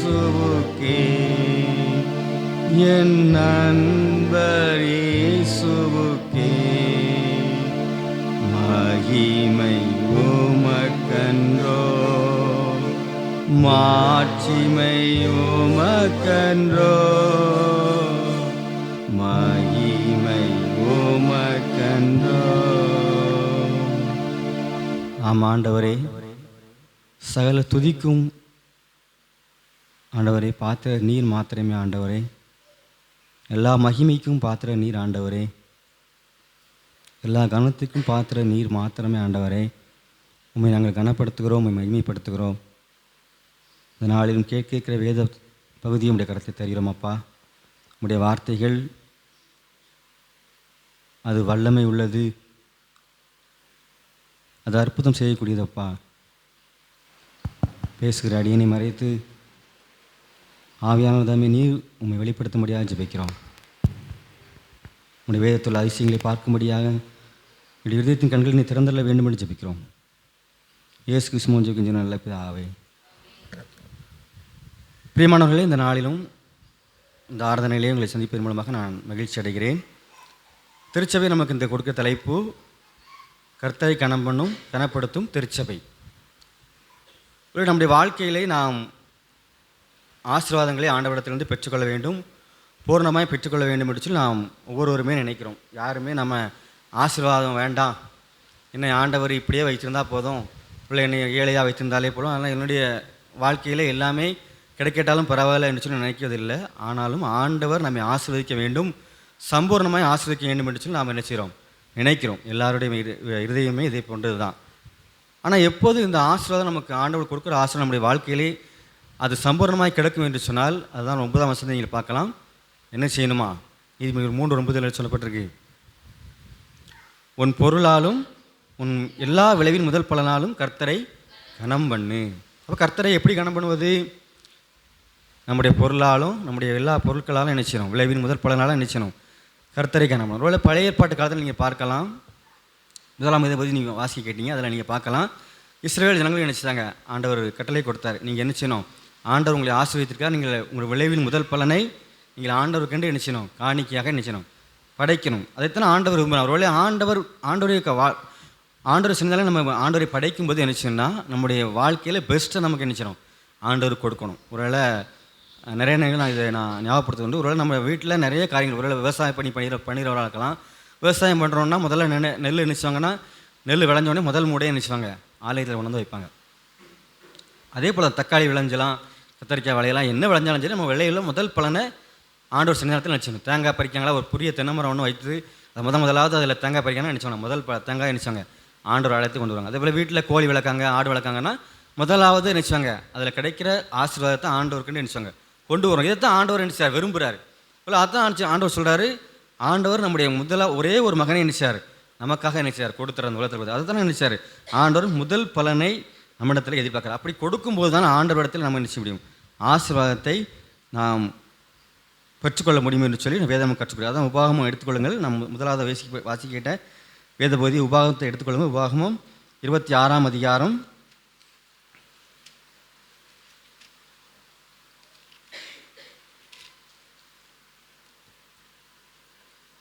நண்பரேசுவுக்கே மகிமை உமக்கன்றோ, மாட்சிமை உமக்கன்றோ, மகிமை உமக்கன்றோ. ஆம் ஆண்டவரே, சகல துதிக்கும் ஆண்டவரே பாத்திர நீர் மாத்திரமே ஆண்டவரே. எல்லா மகிமைக்கும் பாத்திர நீர் ஆண்டவரே. எல்லா கனத்துக்கும் பாத்திர நீர் மாத்திரமே ஆண்டவரே. உம்மை நாங்கள் கனப்படுத்துகிறோம், உம்மை மகிமைப்படுத்துகிறோம். இந்த நாளிலும் கேட்கிற வேத பகுதியும் உடைய கருத்தை தருகிறோம் அப்பா. உடைய வார்த்தைகள் அது வல்லமை உள்ளது, அது அற்புதம் செய்யக்கூடியதப்பா. பேசுகிற அடியனை மறைத்து ஆவியானதாமே நீர் உம்மை வெளிப்படுத்த முடியாது ஜெபிக்கிறோம். உடைய வேதத்துள்ள அதிசயங்களை பார்க்கும்படியாக என்னுடைய இதயத்தின் கண்களை நீ திறந்தள்ள வேண்டும் என்று ஜெபிக்கிறோம். இயேசு கிறிஸ்துவின் ஜெபிக்கின்ற நல்ல பிதாவே. பிரியமானவர்களே, இந்த நாளிலும் இந்த ஆராதனையிலே உங்களை சந்திப்பதன் மூலமாக நான் மகிழ்ச்சி அடைகிறேன். திருச்சபை நமக்கு இந்த கொடுக்க தலைப்பு கர்த்தரை கனப்படுத்தும் திருச்சபை. நம்முடைய வாழ்க்கையிலே நாம் ஆசீர்வாதங்களை ஆண்டவரிடத்திலிருந்து பெற்றுக்கொள்ள வேண்டும், பூர்ணமாய் பெற்றுக்கொள்ள வேண்டும் என்று சொல்லி நாம் ஒவ்வொருவருமே நினைக்கிறோம். யாருமே நம்ம ஆசீர்வாதம் வேண்டாம், என்னை ஆண்டவர் இப்படியே வைத்திருந்தா போதும், இல்லை என்னை ஏழையாக வைத்திருந்தாலே போதும், அதனால் என்னுடைய வாழ்க்கையில் எல்லாமே கிடைக்கட்டாலும் பரவாயில்ல என்று சொல்லி நினைக்கிறதில்லை. ஆனாலும் ஆண்டவர் நம்மை ஆசீர்வதிக்க வேண்டும், சம்பூர்ணமாய் ஆசீர்வதிக்க வேண்டும் என்று சொல்லி நாம் என்ன செய்கிறோம், நினைக்கிறோம். எல்லாருடைய இருதயமே இதே போன்றது தான். ஆனால் எப்போது இந்த ஆசீர்வாதம் நமக்கு ஆண்டவர் கொடுக்குற ஆசீர்வாதம் நம்முடைய வாழ்க்கையிலே அது சம்பூர்ணமாய் கிடைக்கும் என்று சொன்னால், அதுதான் 9ஆம் வசனத்தை நீங்கள் பார்க்கலாம். என்ன செய்யணுமா? இது 3:9 சொல்லப்பட்டிருக்கு. உன் பொருளாலும் உன் எல்லா விளைவின் முதல் பலனாலும் கர்த்தரை கனம் பண்ணு. அப்போ கர்த்தரை எப்படி கனம் பண்ணுவது? நம்முடைய பொருளாலும் நம்முடைய எல்லா பொருட்களாலும் என்ன செய்யணும், விளைவின் முதல் பலனாலும் என்ன செய்யணும், கர்த்தரை கனம் பண்ணணும். ஒருவேளை பழைய ஏற்பாட்டு காலத்தில் நீங்கள் பார்க்கலாம், 1ஆம் இதை பற்றி நீங்கள் வாசிக்க கேட்டீங்க, அதில் நீங்கள் பார்க்கலாம். இஸ்ரவேல் ஜனங்களும் என்ன செய்தாங்க, ஆண்டவர் கட்டளை கொடுத்தார், நீங்கள் என்ன செய்யணும், ஆண்டவர் உங்களை ஆசீர்வதித்திருக்கார். நீங்கள் உங்கள் விளைவின் முதல் பலனை நீங்கள் ஆண்டவருக்கென்று என்ன செய்யணும்? காணிக்கையாக என்ன செய்யணும்? படைக்கணும். அதைத்தான் ஆண்டவர் விரும்புகிறார். ஒருவேளை ஆண்டவர் செஞ்சாலே நம்ம ஆண்டவரை படைக்கும்போது என்ன செய்யணும்னா நம்முடைய வாழ்க்கையில் பெஸ்ட்டை நமக்கு என்ன செய்யணும்? ஆண்டவர் கொடுக்கணும். ஒருவேளை நிறைய நேரங்கள் நான் ஞாபகப்படுத்த வந்து ஒருவேளை நம்ம வீட்டில் நிறைய காரியங்கள் ஒருவேளை விவசாயம் பண்ணிடுறவராக இருக்கலாம். விவசாயம் பண்ணுறோன்னா முதல்ல நெல் நினைச்சுவாங்கன்னா நெல் விளைஞ்சோடனே முதல் மூடையை நினைச்சுவாங்க ஆலயத்தில் கொண்டு வந்து வைப்பாங்க. அதே போல் தக்காளி விளைஞ்சலாம், கத்தரிக்காய் விளையலாம், என்ன விளைஞ்சாலும் சரி நம்ம விளையில முதல் பலனை ஆண்டவர் சின்ன நேரத்தில் நினச்சிக்கணும். தேங்காய் பறிக்காங்களா, ஒரு புதிய தென்னை மரம் ஒன்று வைத்து அது முதலாவது அதில் தேங்காய் பறிக்காங்கன்னா நினச்சாங்க முதல் தேங்காய் நினச்சாங்க ஆண்டவர் அழைத்து கொண்டு வருவாங்க. அதே போல் வீட்டில் கோழி வளர்க்காங்க, ஆடு வளர்க்காங்கன்னா முதலாவது நினச்சாங்க அதில் கிடைக்கிற ஆசீர்வாதத்தை ஆண்டவருக்குன்னு நினச்சாங்க கொண்டு வரும். இதைத்தான் ஆண்டவர் நினைச்சார், விரும்புகிறார். இல்லை அதான் ஆண்டவர் சொல்கிறாரு, ஆண்டவர் நம்முடைய ஒரே ஒரு மகனை நினைச்சார், நமக்காக நினைச்சார் கொடுத்துற அந்த உலகத்தில். அதுதான் நினைச்சார். ஆண்டவர் முதல் பலனை நம்மிடத்தில் எதிர்பார்க்குறார். அப்படி கொடுக்கும்போது தான் ஆண்டவர் இடத்துல நம்ம நினைச்ச முடியும், ஆசீர்வாதத்தை நாம் பெற்றுக்கொள்ள முடியும் என்று சொல்லி வேதம் கற்றுக்கொள்ளும். அதான் உபாகமம் எடுத்துக்கொள்ளுங்கள். நம்ம முதலாவது வாசிக்கிட்ட வேத பகுதி உபாகமத்தை எடுத்துக்கொள்ளுங்கள். உபாகமம் 26ஆம் அதிகாரம்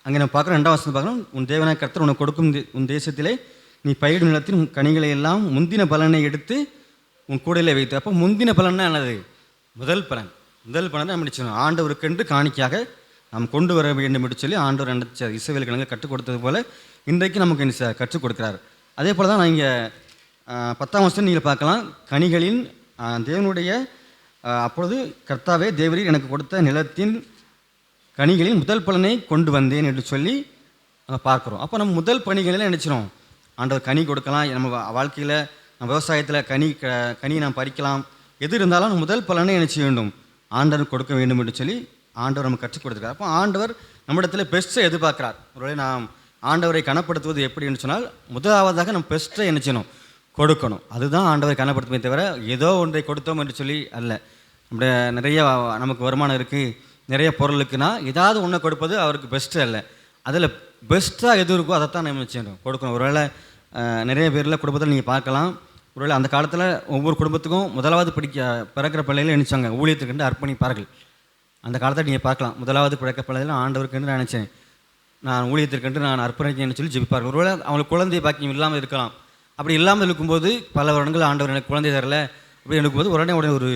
அங்கே நம்ம பார்க்குறோம். 2ஆம் வசனத்தை பார்க்குறோம். உன் தேவனாய கர்த்தர் உனக்கு கொடுக்கும் உன் தேசத்திலே நீ பயிரிடும் நிலத்தின் கனிகளை எல்லாம் முந்தின பலனை எடுத்து உன் கூடையிலே வைத்து. அப்போ முந்தின பலன்னா என்னது? முதல் பலன் நம்ம நினைச்சோம் ஆண்டவருக்கென்று காணிக்கையாக நாம் கொண்டு வர வேண்டும் என்று சொல்லி ஆண்டவர் நினைச்சார். இஸ்ரவேலுக்கு நாங்கள் கற்றுக் கொடுத்தது போல் இன்றைக்கு நமக்கு என்ன கற்றுக் கொடுக்குறாரு. அதே போல் தான் நான் இங்கே 10ஆம் வசனம் நீங்கள் பார்க்கலாம். கனிகளின் தேவனுடைய அப்பொழுது கர்த்தாவே தேவரீர் எனக்கு கொடுத்த நிலத்தின் கனிகளின் முதல் பலனை கொண்டு வந்தேன் என்று சொல்லி பார்க்குறோம். அப்போ நம்ம முதல் பணிகளில் நினச்சிடும் ஆண்டவர் கனி கொடுக்கலாம். நம்ம வாழ்க்கையில் நம்ம விவசாயத்தில் கனி நாம் பறிக்கலாம். எது இருந்தாலும் முதல் பலனை என்ன செய்ய வேண்டும்? ஆண்டவர் கொடுக்க வேண்டும் என்று சொல்லி ஆண்டவர் நமக்கு கற்றுக் கொடுத்துருக்கார். அப்போ ஆண்டவர் நம்மிடத்தில் பெஸ்ட்டை எதிர்பார்க்கிறார். ஒருவேளை நாம் ஆண்டவரை கனப்படுத்துவது எப்படின்னு சொன்னால் முதலாவதாக நம்ம பெஸ்ட்டை என்ன செய்யணும்? கொடுக்கணும். அதுதான் ஆண்டவரை கனப்படுத்துமே தவிர ஏதோ ஒன்றை கொடுத்தோம் என்று சொல்லி அல்ல. நம்முடைய நிறைய நமக்கு வருமானம் இருக்குது, நிறைய பொருள் இருக்குன்னா ஏதாவது ஒன்றை கொடுப்பது அவருக்கு பெஸ்ட்டு அல்ல. அதில் பெஸ்ட்டாக எது இருக்கோ அதைத்தான் நம்ம செய்யணும், கொடுக்கணும். ஒருவேளை நிறைய பேரில் குடும்பத்தில் நீங்கள் பார்க்கலாம். ஒருவேளை அந்த காலத்தில் ஒவ்வொரு குடும்பத்துக்கும் முதலாவது பிறக்கிற பிள்ளைகளை நினச்சாங்க ஊழியத்துக்கு அர்ப்பணிப்பார்கள். அந்த காலத்தில் நீங்கள் பார்க்கலாம். முதலாவது பிறக்க பிள்ளைகள் ஆண்டவருக்கு நான் நினச்சேன், நான் ஊழியத்திற்கென்று நான் அர்ப்பணிக்கேன்னு சொல்லி ஜெபிப்பார்கள். ஒருவேளை அவங்களுக்கு குழந்தை பாக்கியம் இல்லாமல் இருக்கலாம். அப்படி இல்லாமல் இருக்கும்போது பல வருடங்கள் ஆண்டவர் எனக்கு குழந்தை தரல அப்படி இருக்கும்போது உடனே ஒரு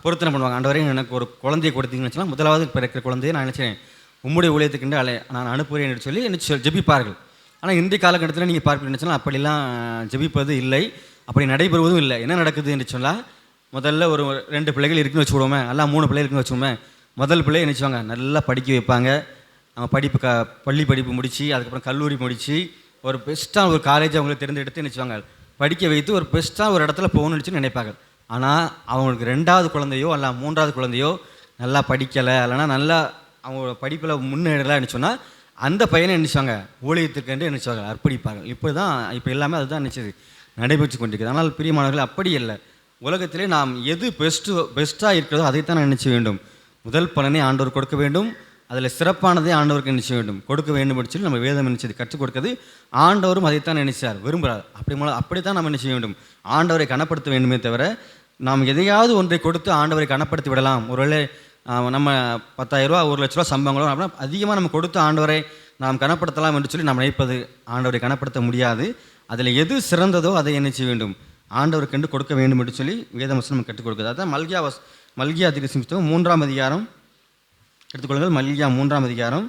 பொருத்தனை பண்ணுவாங்க. ஆண்டவரே எனக்கு ஒரு குழந்தையை கொடுத்தீங்கன்னு சொன்னால் முதலாவது பிறக்கிற குழந்தையை நான் நினச்சேன் உம்முடைய ஊழியத்துக்கு நான் அனுப்புகிறேன் என்று சொல்லி என்ன ஜெபிப்பார்கள். ஆனால் இன்றைய காலகட்டத்தில் நீங்கள் பார்ப்பீங்கன்னு சொன்னால் அப்படிலாம் ஜெபிப்பது இல்லை, அப்படி நடைபெறுவதும் இல்லை. என்ன நடக்குது என்று சொன்னால் முதல்ல ஒரு 2 பிள்ளைகள் இருக்குன்னு வச்சுக்கிடுவோமே, எல்லாம் 3 பிள்ளைகள் இருக்குன்னு வச்சுக்கோமே. முதல் பிள்ளையை நினச்சிவாங்க நல்லா படிக்க வைப்பாங்க. அவங்க பள்ளி படிப்பு முடித்து அதுக்கப்புறம் கல்லூரி முடித்து ஒரு பெஸ்ட்டான ஒரு காலேஜ் அவங்களுக்கு தேர்ந்தெடுத்து நினச்சிவாங்க படிக்க வைத்து ஒரு பெஸ்ட்டாக ஒரு இடத்துல போகணும்னு நினச்சி நினைப்பாங்க. ஆனால் அவங்களுக்கு 2வது குழந்தையோ அல்ல 3வது குழந்தையோ நல்லா படிக்கலை, இல்லைனா நல்லா அவங்க படிப்பில் முன்னேறலான்னு சொன்னால் அந்த பையனை நினச்சாங்க ஊழியத்துக்கு நினச்சாங்க அர்ப்பணிப்பாங்க. இப்போ எல்லாமே அதுதான் நினச்சது நடைபெற்று கொண்டிருக்குது. ஆனால் பிரியமானவர்கள் அப்படி இல்லை. உலகத்திலே நாம் எது பெஸ்ட்டாக இருக்கிறதோ அதைத்தான் நான் நினச்ச வேண்டும். முதல் பலனை ஆண்டவர் கொடுக்க வேண்டும், அதில் சிறப்பானதை ஆண்டவருக்கு நினைச்ச வேண்டும், கொடுக்க வேண்டும் என்று சொல்லி நம்ம வேதம் நினைச்சது கற்றுக் கொடுக்குறது. ஆண்டவரும் அதைத்தான் நினைச்சார், விரும்புகிறார். அப்படித்தான் நம்ம நினைச்ச வேண்டும், ஆண்டவரை கனப்படுத்த வேண்டுமே தவிர நாம் எதையாவது ஒன்றை கொடுத்து ஆண்டவரை கனப்படுத்தி விடலாம். ஒருவேளை நம்ம 10,000 ரூபா 1 லட்ச ரூபா சம்பளங்களோ அப்படின்னா அதிகமாக நம்ம கொடுத்து ஆண்டவரை நாம் கனப்படுத்தலாம் என்று சொல்லி நாம் நினைப்பது ஆண்டவரை கனப்படுத்த முடியாது. அதில் எது சிறந்ததோ அதை என்ன செய்ய வேண்டும்? ஆண்டவருக்கென்று கொடுக்க வேண்டும் என்று சொல்லி வேதவசனம் நம்ம கற்றுக் கொடுக்குது. அதான் மல்கியா தீர்க்கதரிசி புத்தகம் 3ஆம் அதிகாரம் எடுத்துக்கொள்ளுங்கள். மல்கியா 3ஆம் அதிகாரம்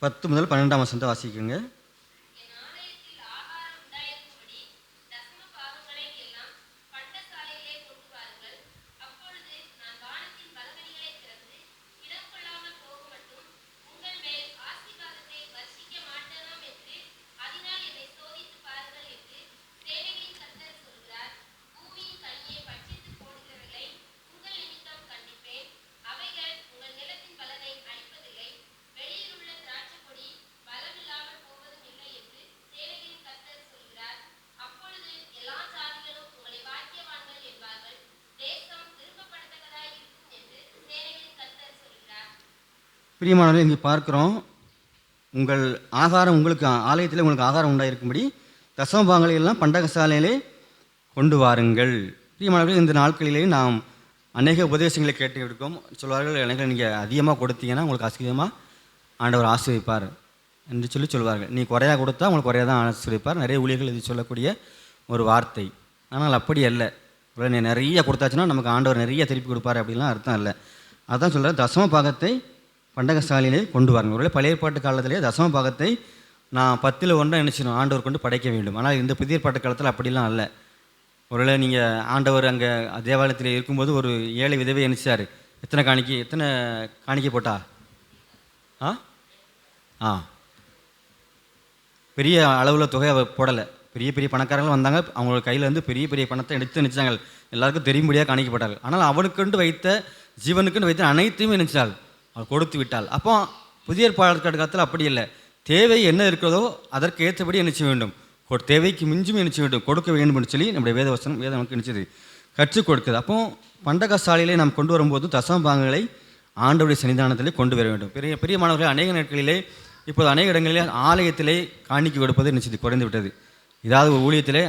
10 முதல் 12ஆம் வசனத்தை வாசிக்குங்க. பிரியமானவர்களே, இங்கே பார்க்குறோம் உங்கள் ஆகாரம் உங்களுக்கு ஆலயத்தில் உங்களுக்கு ஆகாரம் உண்டாயிருக்கும்படி தசமபாகங்களை எல்லாம் பண்டகசாலையிலே கொண்டு வாருங்கள். பிரியமானவர்களே, இந்த நாட்களிலே நாம் அநேக உபதேசங்களை கேட்டு இருக்கோம். சொல்வார்கள், எனக்கு நீங்கள் அதிகமாக கொடுத்தீங்கன்னா உங்களுக்கு அதிகமாக ஆண்டவர் ஆசீர்வதிப்பார் என்று சொல்வார்கள். நீ குறையா கொடுத்தா உங்களுக்கு குறையா தான் ஆசீர்வதிப்பார். நிறைய ஊழியர்கள் இது சொல்லக்கூடிய ஒரு வார்த்தை. ஆனால் அப்படி அல்ல. நீ நிறைய கொடுத்தாச்சுன்னா நமக்கு ஆண்டவர் நிறைய திருப்பி கொடுப்பார் அப்படின்லாம் அர்த்தம் இல்லை. அதான் சொல்கிறேன், தசம பாகத்தை பண்டகசாலையிலே கொண்டு வாருங்க. ஒருவேளை பழைய ஏற்பாட்டு காலத்திலே தசம பாகத்தை நான் 10ல் 1 நினச்சிடும் ஆண்டவர் கொண்டு படைக்க வேண்டும். ஆனால் இந்த புதிய ஏற்பாட்டு காலத்தில் அப்படிலாம் அல்ல. ஒருவேளை நீங்கள் ஆண்டவர் அங்கே தேவாலயத்தில் இருக்கும்போது ஒரு ஏழை விதவை நினச்சார், எத்தனை காணிக்கை போட்டா? பெரிய அளவில் தொகை அவள் போடலை. பெரிய பெரிய பணக்காரங்களும் வந்தாங்க, அவங்களோட கையிலேருந்து பெரிய பெரிய பணத்தை எடுத்து நினச்சாங்க, எல்லாருக்கும் தெரியும்படியாக காணிக்கப்பட்டார்கள். ஆனால் அவனுக்குண்டு வைத்த ஜீவனுக்குன்னு வைத்த அனைத்தையும் நினைச்சாள், அவள் கொடுத்து விட்டாள். அப்போ புதிய ஏற்பாட்டு காலத்தில் அப்படி இல்லை. தேவை என்ன இருக்கிறதோ அதற்கு ஏற்றபடி நினைச்ச வேண்டும், தேவைக்கு மிஞ்சும் நினைச்ச வேண்டும், கொடுக்க வேண்டும் என்று சொல்லி நம்முடைய வேதம் நமக்கு நினைச்சது கற்றுக் கொடுக்குது. அப்போ பண்டகசாலையிலே நாம் கொண்டு வரும்போது தசம பாகங்களை ஆண்டவருடைய சன்னிதானத்திலே கொண்டு வர வேண்டும். பெரிய பெரிய மாணவர்கள் அநேக நாட்களிலே இப்போது அநேக இடங்களிலே ஆலயத்திலே காணிக்கை கொடுப்பது நினைச்சது குறைந்து விட்டது. ஏதாவது ஒரு ஊழியத்திலே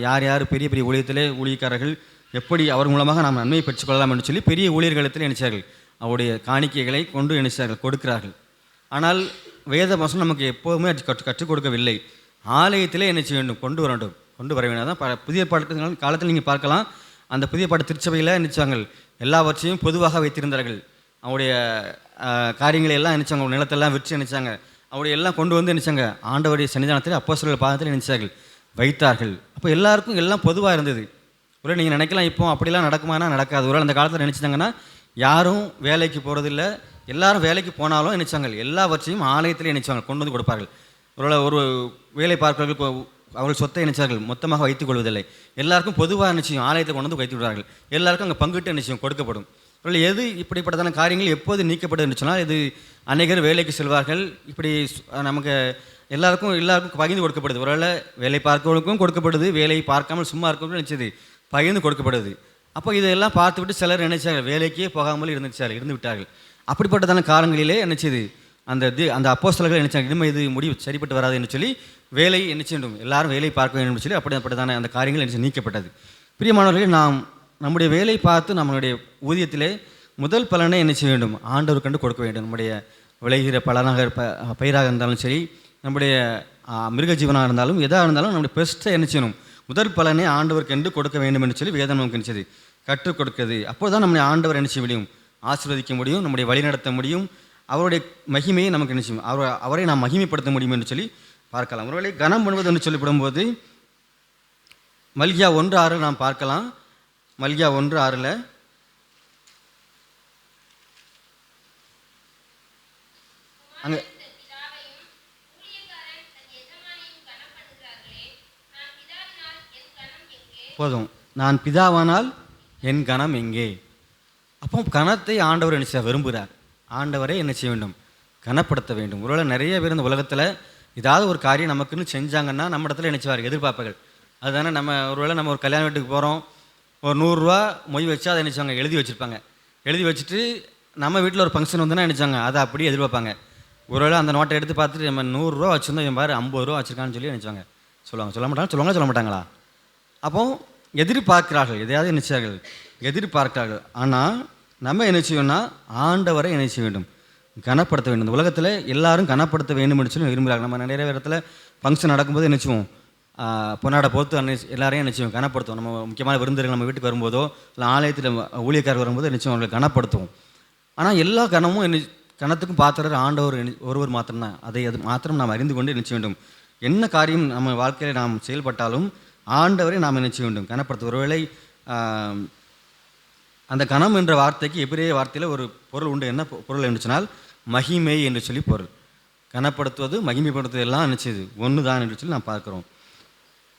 யார் பெரிய பெரிய ஊழியத்திலே ஊழியக்காரர்கள் எப்படி அவர் மூலமாக நாம் நன்மையை பெற்றுக்கொள்ளலாம் என்று சொல்லி பெரிய ஊழியர்களிடத்தில் நினைச்சார்கள், அவருடைய காணிக்கைகளை கொண்டு நினைச்சார்கள், கொடுக்கிறார்கள். ஆனால் வேத வசனம் நமக்கு எப்போதுமே கற்றுக் கொடுக்கவில்லை. ஆலயத்திலே என்ன செய்ய வேண்டும், கொண்டு வர வேண்டும். தான் புதிய பாட்டு காலத்தில் நீங்கள் பார்க்கலாம், அந்த புதிய பாட்டு திருச்சபையில் நினைச்சாங்க எல்லாவற்றையும் பொதுவாக வைத்திருந்தார்கள். அவருடைய காரியங்களை எல்லாம் நினைச்சாங்க, நிலத்தெல்லாம் விற்று நினைச்சாங்க, அவருடைய எல்லாம் கொண்டு வந்து நினைச்சாங்க ஆண்டவருடைய சன்னிதானத்தில் அப்போஸ்தலர்கள் பாதத்தில் நினைச்சார்கள், வைத்தார்கள். அப்போ எல்லாருக்கும் எல்லாம் பொதுவாக இருந்தது. ஒரு நீங்கள் நினைக்கலாம் இப்போ அப்படிலாம் நடக்குமானா நடக்காது. ஒரு அந்த காலத்தில் நினச்சிட்டாங்கன்னா யாரும் வேலைக்கு போகிறதில்ல, எல்லாரும் வேலைக்கு போனாலும் நினைச்சாங்க எல்லாவற்றையும் ஆலயத்திலே நினைச்சாங்க கொண்டு வந்து கொடுப்பார்கள். ஒரு வேலை பார்ப்பவர்கள் அவர்கள் சொத்தை நினைச்சார்கள் மொத்தமாக வைத்துக் கொள்வதில்லை, எல்லாருக்கும் பொதுவாக நிச்சயம் ஆலயத்தில் கொண்டு வந்து வைத்து விடுவார்கள். எல்லாருக்கும் அங்கே பங்கிட்டு நிச்சயம் கொடுக்கப்படும். எது இப்படிப்பட்டதான காரியங்கள் எப்போது நீக்கப்படும் என்று சொன்னால், இது அநேகர் வேலைக்கு செல்வார்கள், இப்படி நமக்கு எல்லாருக்கும் பகிர்ந்து கொடுக்கப்படுது. ஒருவேளை வேலை பார்க்கவங்களுக்கும் கொடுக்கப்படுது, வேலை பார்க்காமல் சும்மா இருக்கவங்களுக்கும் நினைச்சது பகிர்ந்து கொடுக்கப்படுது. அப்போ இதெல்லாம் பார்த்துவிட்டு சிலர் நினைச்சார்கள் வேலைக்கே போகாமல் இருந்து விட்டார்கள். அப்படிப்பட்டதான காலங்களிலே நினைச்சது அந்த அப்போஸ்தலர்கள் நினைச்சாங்க, இனிமேல் இது முடிவு சரிப்பட்டு வராது என்று சொல்லி வேலை நினைச்ச வேண்டும், எல்லாரும் வேலை பார்க்க வேண்டும் சொல்லி அப்படிப்பட்டதான அந்த காரியங்கள் நினைச்சு நீக்கப்பட்டது. பிரியமானவர்களே, நாம் நம்முடைய வேலை பார்த்து நம்மளுடைய ஊதியத்திலே முதல் பலனை என்ன செய்ய வேண்டும், ஆண்டவர் கண்டு கொடுக்க வேண்டும். நம்முடைய விளைகிற பலனாக பயிராக இருந்தாலும் சரி, நம்முடைய மிருக ஜீவனாக இருந்தாலும் எதாக இருந்தாலும் நம்முடைய பெஸ்ட்டை என்ன செய்யணும், முதல் பலனை ஆண்டவருக்கு என்று கொடுக்க வேண்டும் என்று சொல்லி வேதம் நமக்கு நினைச்சது கற்றுக் கொடுக்குது. அப்போது தான் நம்முடைய ஆண்டவர் என்ன செய்ய முடியும், ஆசீர்வதிக்க முடியும், நம்முடைய வழி நடத்த முடியும், அவருடைய மகிமையை நமக்கு நிச்சயம் அவரை நாம் மகிமைப்படுத்த முடியும் என்று சொல்லி பார்க்கலாம். ஒருவேளை கனம் பண்ணுவது என்று சொல்லிவிடும்போது மல்கியா 1:6 நாம் பார்க்கலாம். மல்கியா 1:6 அங்கே போதும், நான் பிதாவானால் என் கனம் எங்கே. அப்போ கனத்தை ஆண்டவர் என்ன செய்ய விரும்புகிறார், ஆண்டவரை என்ன செய்ய வேண்டும், கனப்படுத்த வேண்டும். ஒருவேளை நிறைய பேர் இந்த உலகத்தில் ஏதாவது ஒரு காரியம் நமக்குன்னு செஞ்சாங்கன்னா நம்ம இடத்துல நினைச்சுவார் எதிர்பார்ப்புகள். அதுதானே ஒருவேளை நம்ம ஒரு கல்யாண வீட்டுக்கு போகிறோம், ஒரு 100 ரூபா மொய் வச்சா அதை நினச்சாங்க எழுதி வச்சுருப்பாங்க. எழுதி வச்சுட்டு நம்ம வீட்டில் ஒரு ஃபங்க்ஷன் வந்துன்னா நினச்சாங்க அதை அப்படியே எதிர்பார்ப்பாங்க. ஒருவேளை அந்த நோட்டை எடுத்து பார்த்துட்டு நம்ம 100 ரூபா வச்சுருந்தோம், என் பாரு 50 ரூபா வச்சுருக்கான்னு சொல்லி நினச்சாங்க. சொல்ல மாட்டாங்களா? அப்போது எதிர்பார்க்கிறார்கள், எதையாவது நினைச்சார்கள், எதிர்பார்க்கிறார்கள். ஆனால் நம்ம என்ன செய்யணும்னா ஆண்டவரை என்ன செய்ய வேண்டும், கனப்படுத்த வேண்டும். இந்த உலகத்தில் எல்லாரும் கனப்படுத்த வேண்டும் என்று சொல்லி விரும்புகிறாங்க. நம்ம நிறைய இடத்துல ஃபங்க்ஷன் நடக்கும்போது நினச்சிவோம் பொன்னாடை போத்து எல்லாரையும் நிச்சயம் கனப்படுத்துவோம். நம்ம முக்கியமான விருந்தினர்கள் நம்ம வீட்டுக்கு வரும்போதோ இல்லை ஆலயத்தில் ஊழியக்காரர் வரும்போது நிச்சயம் அவங்களை கனப்படுத்துவோம். ஆனால் எல்லா கனமும் கனத்துக்கும் பாத்திரர் ஆண்டவர் ஒருவர் மாத்திரம்தான். அது மாத்திரம் நாம் அறிந்து கொண்டு நினைச்ச வேண்டும். என்ன காரியம் நம்ம வாழ்க்கையில் நாம் செயல்பட்டாலும் ஆண்டவரை நாம் நினைச்ச வேண்டும், கனப்படுத்த. ஒருவேளை அந்த கனம் என்ற வார்த்தைக்கு எபிரேய வார்த்தையில் ஒரு பொருள் உண்டு. என்ன பொருள் என்று சொன்னால் மகிமை என்று சொல்லி பொருள். கனப்படுத்துவது மகிமைப்படுத்துவது எல்லாம் நினைச்சது ஒன்று தான் என்று சொல்லி நாம் பார்க்குறோம்.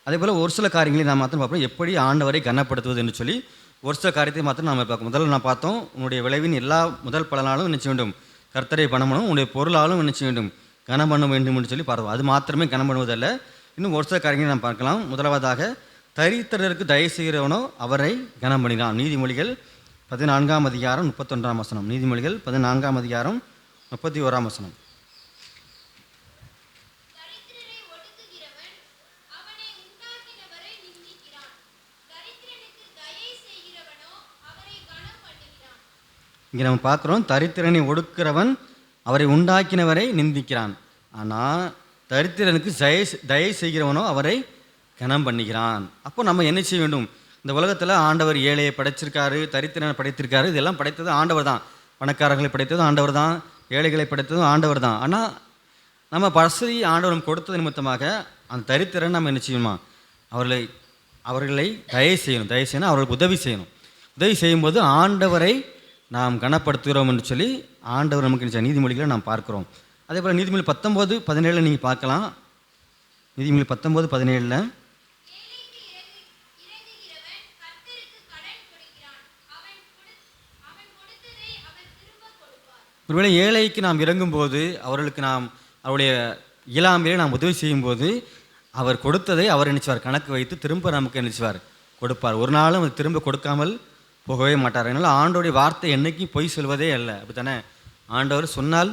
அதே போல் ஒரு சில காரியங்களை நாம் மாத்திரம் பார்ப்போம், எப்படி ஆண்டவரை கனப்படுத்துவது என்று சொல்லி ஒரு சில காரியத்தை மாத்திரம் நாம் பார்க்கணும். முதல்ல நான் பார்த்தோம், உன்னுடைய விளைவின் எல்லா முதல் பலனாலும் நினைச்ச வேண்டும் கர்த்தரை பண்ணணும், உன்னுடைய பொருளாலும் நினைச்ச வேண்டும் கனம் பண்ண வேண்டும் என்று சொல்லி பார்த்தோம். அது மாத்திரமே கனம் பண்ணுவதல்ல, இன்னும் ஒரு சில காரியங்களை நாம் பார்க்கலாம். முதலாவதாக தரித்திரருக்கு தயவு செய்கிறவனோ அவரை கனம் பண்ணினான். நீதிமொழிகள் 14ஆம் அதிகாரம் 31ஆம் வசனம். நீதிமொழிகள் 14ஆம் அதிகாரம் 31ஆம் வசனம். இங்கே நம்ம பார்க்குறோம், தரித்திரனை ஒடுக்கிறவன் அவரை உண்டாக்கினவரை நிந்திக்கிறான். ஆனால் தரித்திரனுக்கு தயை செய்கிறவனோ அவரை கனம் பண்ணுகிறான். அப்போ நம்ம என்ன செய்ய வேண்டும்? இந்த உலகத்தில் ஆண்டவர் ஏழையை படைச்சிருக்காரு, தரித்திரனை படைத்திருக்காரு. இதெல்லாம் படைத்தது ஆண்டவர் தான். பணக்காரர்களை படைத்ததும் ஆண்டவர் தான், ஏழைகளை படைத்ததும் ஆண்டவர் தான். ஆனால் நம்ம வசதி ஆண்டவர் கொடுத்தது நிமித்தமாக அந்த தரித்திரன் நம்ம என்ன செய்யணுமா? அவர்களை தயை செய்யணும், அவர்களுக்கு உதவி செய்யணும். உதவி செய்யும்போது ஆண்டவரை நாம் கனப்படுத்துகிறோம் என்று சொல்லி ஆண்டவர் நமக்கு நீதிமொழிகளை நாம் பார்க்குறோம். அதே போல் நீதிமொழி 19:17 நீங்கள் பார்க்கலாம். நீதிமொழி 19:17 ஒருவேளை ஏழைக்கு நாம் இறங்கும்போது, அவருடைய இயலாமையிலே நாம் உதவி செய்யும்போது, அவர் கொடுத்ததை அவர் நினைச்சுவார், கணக்கு வைத்து திரும்ப நமக்கு நினைச்சுவார், கொடுப்பார். ஒரு நாளும் அது திரும்ப கொடுக்காமல் போகவே மாட்டார். அதனால் ஆண்டவருடைய வார்த்தை என்றைக்கும் பொய் சொல்வதே அல்ல. அப்படி தானே? ஆண்டவர் சொன்னால்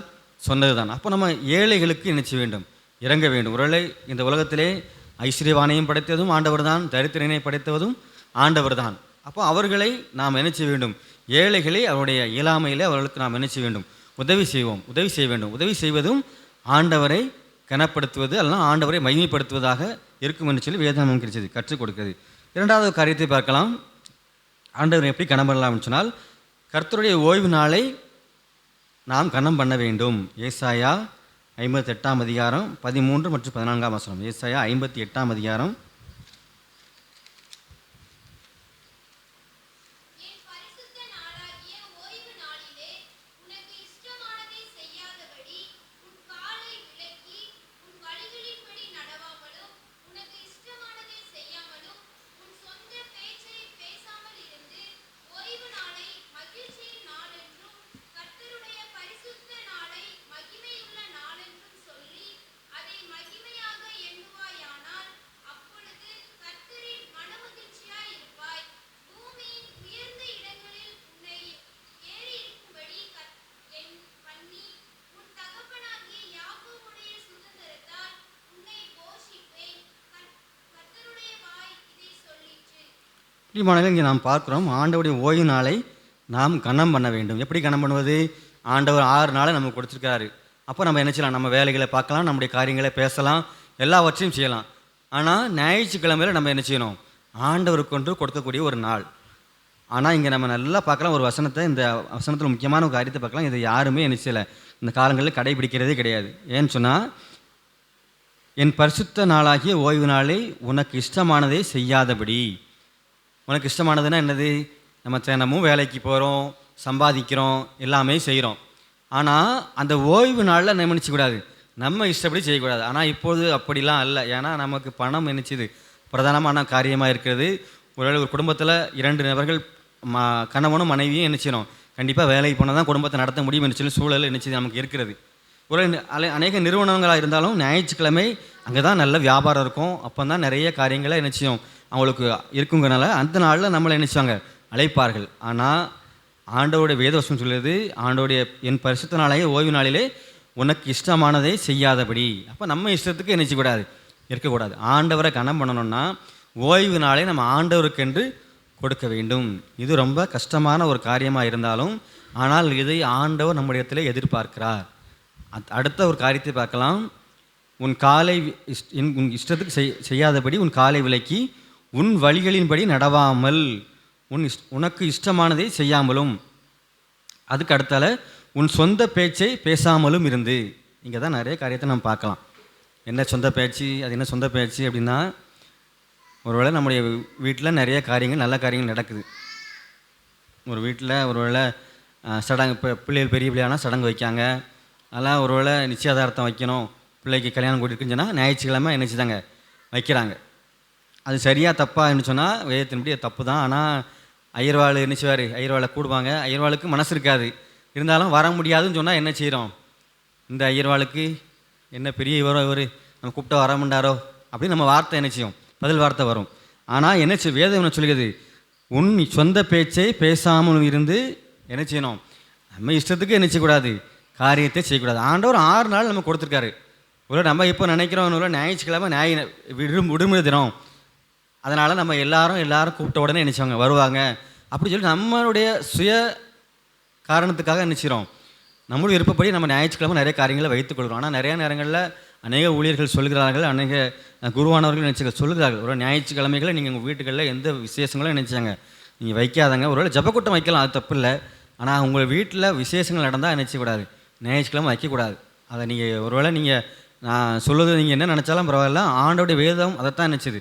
சொன்னது தான். அப்போ நம்ம ஏழைகளுக்கு நினைச்ச வேண்டும், இறங்க வேண்டும். ஒருவேளை இந்த உலகத்திலே ஐஸ்வர்யவானையும் படைத்ததும் ஆண்டவர் தான், தரித்திரனை படைத்ததும் ஆண்டவர் தான். அப்போ அவர்களை நாம் என்ன செய்ய வேண்டும்? ஏழைகளை அவருடைய இயலாமையிலே அவர்களுக்கு நாம் என்ன செய்ய வேண்டும்? உதவி செய்ய வேண்டும். உதவி செய்வதும் ஆண்டவரை கனப்படுத்துவது அல்லனா ஆண்டவரை மகிமைப்படுத்துவதாக இருக்கும் என்று சொல்லி வேதம் நமக்கு கற்றுக் கொடுக்கிறது. இரண்டாவது காரியத்தை பார்க்கலாம். ஆண்டவரை எப்படி கனம் பண்ணலாம்னு சொன்னால், கர்த்தருடைய ஓய்வு நாளை நாம் கனம் பண்ண வேண்டும். ஏசாயா 58 13 மற்றும் 14 ஏசாயா 58 பிரியமானவர்களே, இங்கே நாம் பார்க்குறோம், ஆண்டவருடைய ஓய்வு நாளை நாம் கனம் பண்ண வேண்டும். எப்படி கனம் பண்ணுவது? ஆண்டவர் 6 நாளை நமக்கு கொடுத்துருக்காரு. அப்போ நம்ம என்ன செய்யலாம்? நம்ம வேலைகளை பார்க்கலாம், நம்முடைய காரியங்களை பேசலாம், எல்லாவற்றையும் செய்யலாம். ஆனால் ஞாயிற்றுக்கிழமையில் நம்ம என்ன செய்யணும்? ஆண்டவருக்கு கொண்டு கொடுக்கக்கூடிய ஒரு நாள். ஆனால் இங்கே நம்ம நல்லா பார்க்கலாம் ஒரு வசனத்தை. இந்த வசனத்தில் முக்கியமான ஒரு காரியத்தை பார்க்கலாம். இதை யாருமே என்ன செய்யலை, இந்த காலங்களில் கடைபிடிக்கிறதே கிடையாது. ஏன்னு சொன்னால், என் பரிசுத்த நாளாகிய ஓய்வு நாளை உனக்கு இஷ்டமானதை செய்யாதபடி. உனக்கு இஷ்டமானதுன்னா என்னது? நம்ம தினமும் வேலைக்கு போகிறோம், சம்பாதிக்கிறோம், எல்லாமே செய்கிறோம். ஆனால் அந்த ஓய்வு நாளில் நம்ம நினச்சிக்கூடாது, நம்ம இஷ்டப்படி செய்யக்கூடாது. ஆனால் இப்போது அப்படிலாம் அல்ல. ஏன்னா நமக்கு பணம் நினச்சிது பிரதானமான காரியமாக இருக்கிறது. ஒரு குடும்பத்தில் 2 நபர்கள் கணவனும் மனைவியும் என்ன செய்யணும்? கண்டிப்பாக வேலைக்கு போனால் தான் குடும்பத்தை நடத்த முடியும் என்று சொல்லி சூழல் என்ன செய்து நமக்கு இருக்கிறது. ஒரு அநேக நிறுவனங்களாக இருந்தாலும் ஞாயிற்றுக்கிழமை அங்கே தான் நல்ல வியாபாரம் இருக்கும். அப்போ தான் நிறைய காரியங்களை என்ன செய்யும் அவங்களுக்கு இருக்குங்கிறனால அந்த நாளில் நம்மளை நினைச்சாங்க அழைப்பார்கள். ஆனால் ஆண்டவருடைய வேதவசம் சொல்லுது, ஆண்டவருடைய என் பரிசுத்த நாளையே ஓய்வு நாளிலே உனக்கு இஷ்டமானதை செய்யாதபடி. அப்போ நம்ம இஷ்டத்துக்கு நினைச்சக்கூடாது, இருக்கக்கூடாது. ஆண்டவரை கனம் பண்ணணும்னா ஓய்வு நாளை நம்ம ஆண்டவருக்கென்று கொடுக்க வேண்டும். இது ரொம்ப கஷ்டமான ஒரு காரியமாக இருந்தாலும், ஆனால் இதை ஆண்டவர் நம்முடைய இடத்துல எதிர்பார்க்கிறார். அடுத்த ஒரு காரியத்தை பார்க்கலாம். உன் இஷ்டத்துக்கு செய்யாதபடி உன் காலை விலக்கி உன் வழிகளின்படி நடவாமல் உனக்கு இஷ்டமானதை செய்யாமலும். அதுக்கு அடுத்தால உன் சொந்த பேச்சை பேசாமலும் இருந்து. இங்கே தான் நிறைய காரியத்தை நம்ம பார்க்கலாம். என்ன சொந்த பேச்சு? அது என்ன சொந்த பேச்சு அப்படின்னா, ஒருவேளை நம்முடைய வீட்டில் நிறைய காரியங்கள், நல்ல காரியங்கள் நடக்குது. ஒரு வீட்டில் ஒருவேளை சடங்கு, இப்போ பிள்ளைகள் பெரிய பிள்ளையானால் சடங்கு வைக்காங்க. அதெல்லாம் ஒருவேளை நிச்சயதார்த்தம் வைக்கணும், பிள்ளைக்கு கல்யாணம் கூட்டிருக்குன்னு சொன்னால் ஞாயிற்றுக்கிழமை என்ன செய்தாங்க? வைக்கிறாங்க. அது சரியாக தப்பான்னு சொன்னால் வேதத்தின்படி அது தப்பு தான். ஆனால் ஐயர்வாள் என்ன செய்வார்? ஐயர்வாளை கூடுவாங்க. ஐயர்வாளுக்கு மனசு இருக்காது, இருந்தாலும் வர முடியாதுன்னு சொன்னால் என்ன செய்கிறோம்? இந்த ஐயர்வாளுக்கு என்ன பெரிய இவர் நம்ம கூப்பிட்டா வர மாட்டாரோ அப்படின்னு நம்ம வார்த்தை என்ன செய்யும்? பதில் வார்த்தை வரும். ஆனால் என்ன வேதம் என்ன சொல்லுகிறது? உன் சொந்த பேச்சை பேசாமல் இருந்து என்ன செய்யணும்? நம்ம இஷ்டத்துக்கு என்ன செய்யக்கூடாது? காரியத்தை செய்யக்கூடாது. ஆண்டவர் 6 நாள் நம்ம கொடுத்துருக்காரு. ஒரு நம்ம இப்போ நினைக்கிறோம் ஞாயிற்றுக்கிழமை விடுமுறை தினம், அதனால் நம்ம எல்லாரும் கூப்பிட்ட உடனே நினச்சவங்க வருவாங்க அப்படி சொல்லி நம்மளுடைய சுய காரணத்துக்காக நினைச்சிரோம் நம்மளுடைய விருப்பப்படி நம்ம ஞாயிற்றுக்கிழமை நிறைய காரியங்களை வைத்துக்கொள்கிறோம். ஆனால் நிறைய நேரங்களில் அநேக ஊழியர்கள் சொல்கிறார்கள், அநேக குருவானவர்கள் நினைச்சு சொல்கிறார்கள், ஒரு ஞாயிற்றுக்கிழமைகளை நீங்கள் உங்கள் வீட்டுகளில் எந்த விசேஷங்களும் நினைச்சாங்க நீங்கள் வைக்காதங்க. ஒருவேளை ஜபக்கூட்டம் வைக்கலாம், அது தப்பு இல்லை. ஆனால் உங்கள் வீட்டில் விசேஷங்கள் நடந்தால் நினைச்சக்கூடாது, ஞாயிற்றுக்கிழமை வைக்கக்கூடாது. அதை நீங்கள் ஒருவேளை நீங்கள் நான் சொல்லுவது நீங்கள் என்ன நினச்சாலும் பரவாயில்ல, ஆண்டோடைய வேதம் அதைத்தான் நினச்சிது.